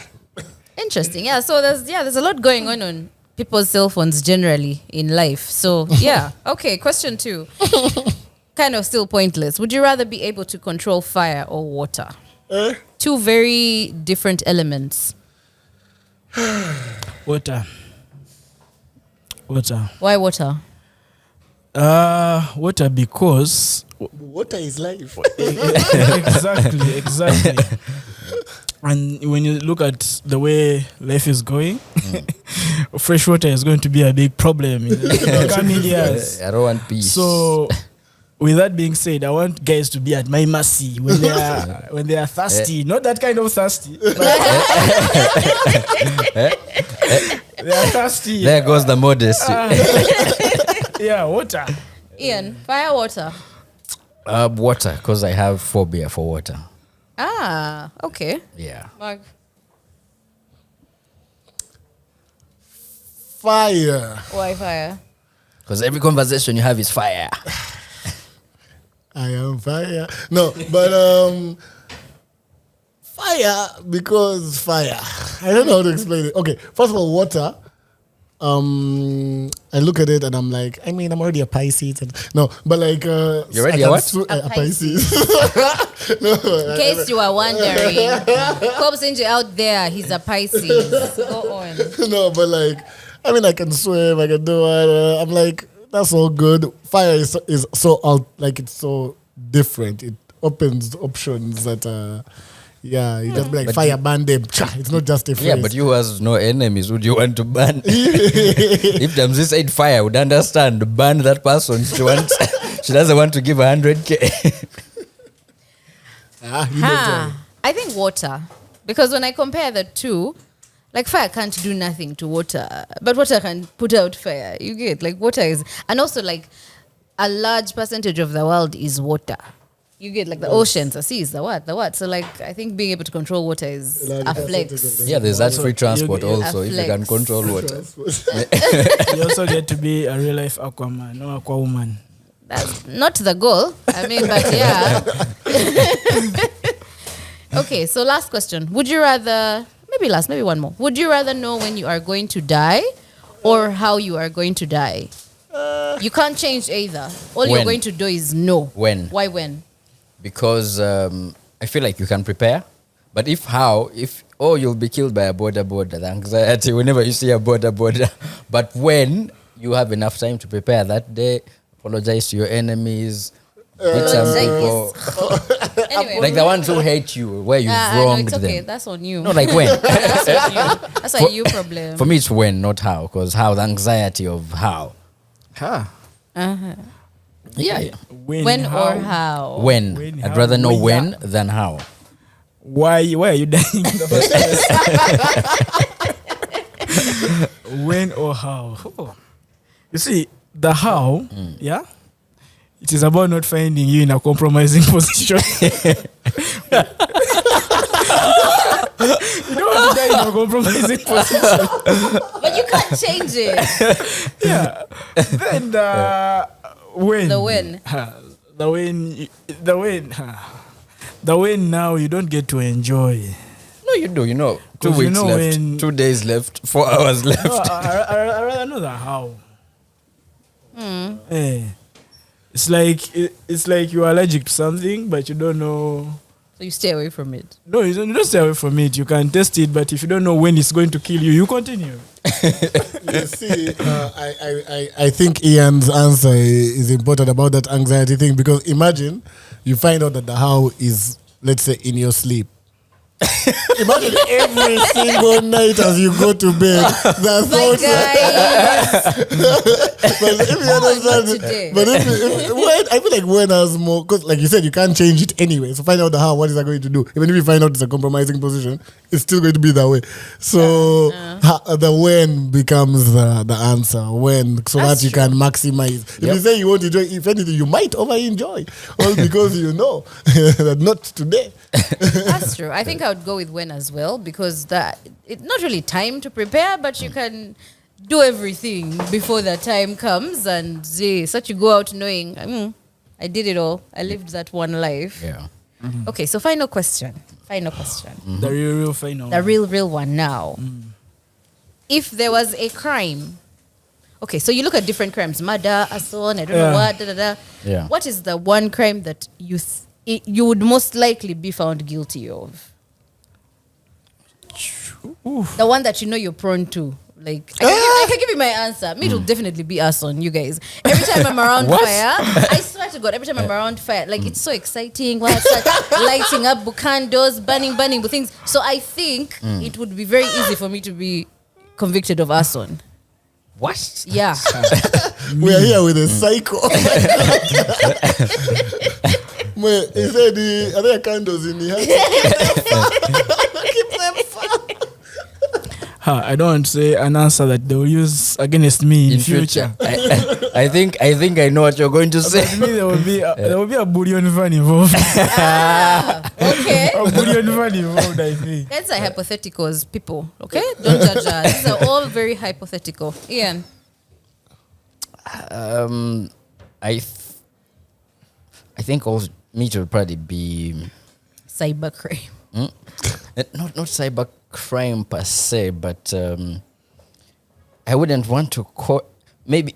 Interesting. Yeah. So there's a lot going on people's cell phones generally in life. So yeah. Okay. Question 2. Kind of still pointless. Would you rather be able to control fire or water? 2 very different elements. Water. Why water? Water because Water is life. exactly. And when you look at the way life is going, fresh water is going to be a big problem in the coming years. I don't want peace. So, with that being said, I want guys to be at my mercy when they are thirsty. Not that kind of thirsty. They are thirsty. There goes the modesty. Yeah, water. Ian, fire, water. Water, because I have phobia for water. Okay. Yeah. Mark. Fire. Why fire? Because every conversation you have is fire. I am fire. No, but fire because fire. I don't know how to explain it. Okay, first of all, water. I look at it and I'm like, I mean, I'm already a Pisces. You're already a what? A Pisces. In case you are wondering, Cobbs Inge out there, he's a Pisces. Go on. No, but I mean, I can swim, I can do it. I'm like, that's all good. Fire is so out, it's so different. It opens options that you just be like, but fire, ban them. It's not just a phrase. Yeah, but you has no enemies. Would you want to ban? If Damsi said fire, I would understand. Ban that person. She doesn't want to give 100K. I think water. Because when I compare the 2, fire can't do nothing to water, but water can put out fire. You get water is, and also a large percentage of the world is water. You get the oceans, the seas, the what. So I think being able to control water is a flex. Yeah, there's that free transport also if you can control water. You also get to be a real life Aquaman or Aquawoman. That's not the goal. I mean, but yeah. Okay, so last question. Would you rather, maybe one more. Would you rather know when you are going to die or how you are going to die? You can't change either. All you're going to do is know. When? Why when? Because I feel like you can prepare. But you'll be killed by a border, the anxiety whenever you see a border. But when you have enough time to prepare that day, apologize to your enemies, meet some people. Anyway, the ones who hate you, where you've wronged it's okay. them. That's on you. No, when. That's on you. That's a you problem. For me, it's when, not how. Because how, the anxiety of how. Yeah. When or how? When. I'd rather know when than how. why are you dying in the first place? When or how? Oh. You see, the how, yeah, it is about not finding you in a compromising position. You don't want to die in a compromising position. But you can't change it. Yeah. Then when the when now you don't get to enjoy. No, you do. 2 weeks You know left, when- 2 days left, 4 hours left. No, I rather know the how. Eh. It's like you're allergic to something, but you don't know. So you stay away from it. No, you don't stay away from it. You can test it, but if you don't know when it's going to kill you, you continue. You see, I think Ian's answer is important about that anxiety thing, because imagine you find out that the how is, let's say, in your sleep. Imagine every single night as you go to bed, the Bye, thoughts. guys. But if you understand, today. but if when, I feel like when has more, because like you said, you can't change it anyway. So find out the how. What is that going to do? Even if you find out it's a compromising position, it's still going to be that way. So the when becomes the answer. When, so That's that you true. can maximize. If you say you won't enjoy, if anything, you might over enjoy, all because you know that not today. That's true. I think I would go with when as well, because it's not really time to prepare, but you can do everything before the time comes, and such you go out knowing I did it all. I lived that one life. Yeah. Okay, so final question. The real final. The real one now. If there was a crime, okay, so you look at different crimes, murder, assault, I don't know what, Yeah. What is the one crime that you would most likely be found guilty of? The one that you know you're prone to. Like, I can give you my answer. Me, it will definitely be arson, you guys. Every time I'm around fire, I swear to God, every time I'm around fire, like, it's so exciting. When I start lighting up bukandos, burning things. So I think it would be very easy for me to be convicted of arson. What? Yeah. We are here with a psycho. He said, are there candles in the house? Keep them far. I don't want to say an answer that they will use against me in future. I think I know what you're going to say. But me, there will be a bullion van involved. Okay. A bullion van involved, I think. That's a hypotheticals, people. Okay? Don't judge us. These are all very hypothetical. Ian. I think also me to probably be Cybercrime. not cyber crime per se, but I wouldn't want to maybe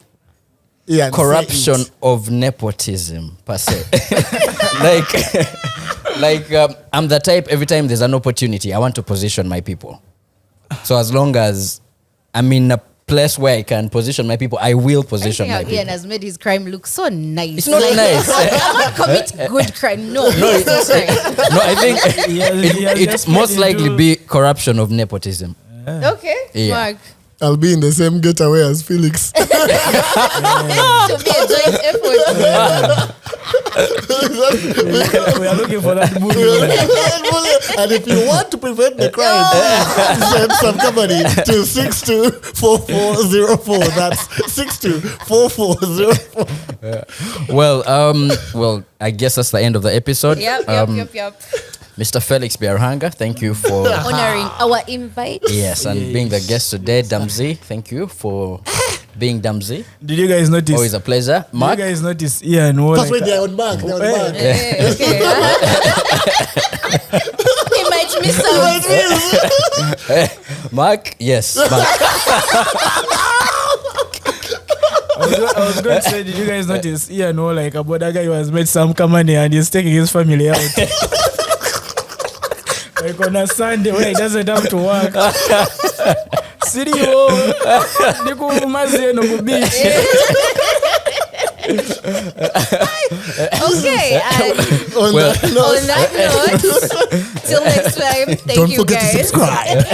Yeah, corruption of nepotism per se. like I'm the type, every time there's an opportunity, I want to position my people. So as long as I'm in a place where I can position my people, I will position my Ian people. has made his crime look so nice. It's not nice. I want to commit good crime. No, it's not right. No, I think it just most made likely into- be corruption of nepotism. Okay, Yeah. Mark. I'll be in the same getaway as Felix. To be a joint effort. We are looking for that bullion. And if you want to prevent the crime, send some company to 624404. That's 624404. Well, I guess that's the end of the episode. Yep. Mr. Felix Byaruhanga, thank you for Honoring our invite. yes and being the guest today. Damzi, thank you for being Damzi. Did you guys notice? Always a pleasure. Did Mark, you guys notice Ian wore That's like when they're on back. They're on back. Okay. He might miss out. Mark, yes, Mark. I was going to say, did you guys notice Ian wore like about that guy who has made some money and he's taking his family out? Like on a Sunday where he doesn't have to work. Sirio, Niku Mazi no ku beach. Okay. And On Well- that note, on that note, till next time, thank don't you forget guys. to subscribe.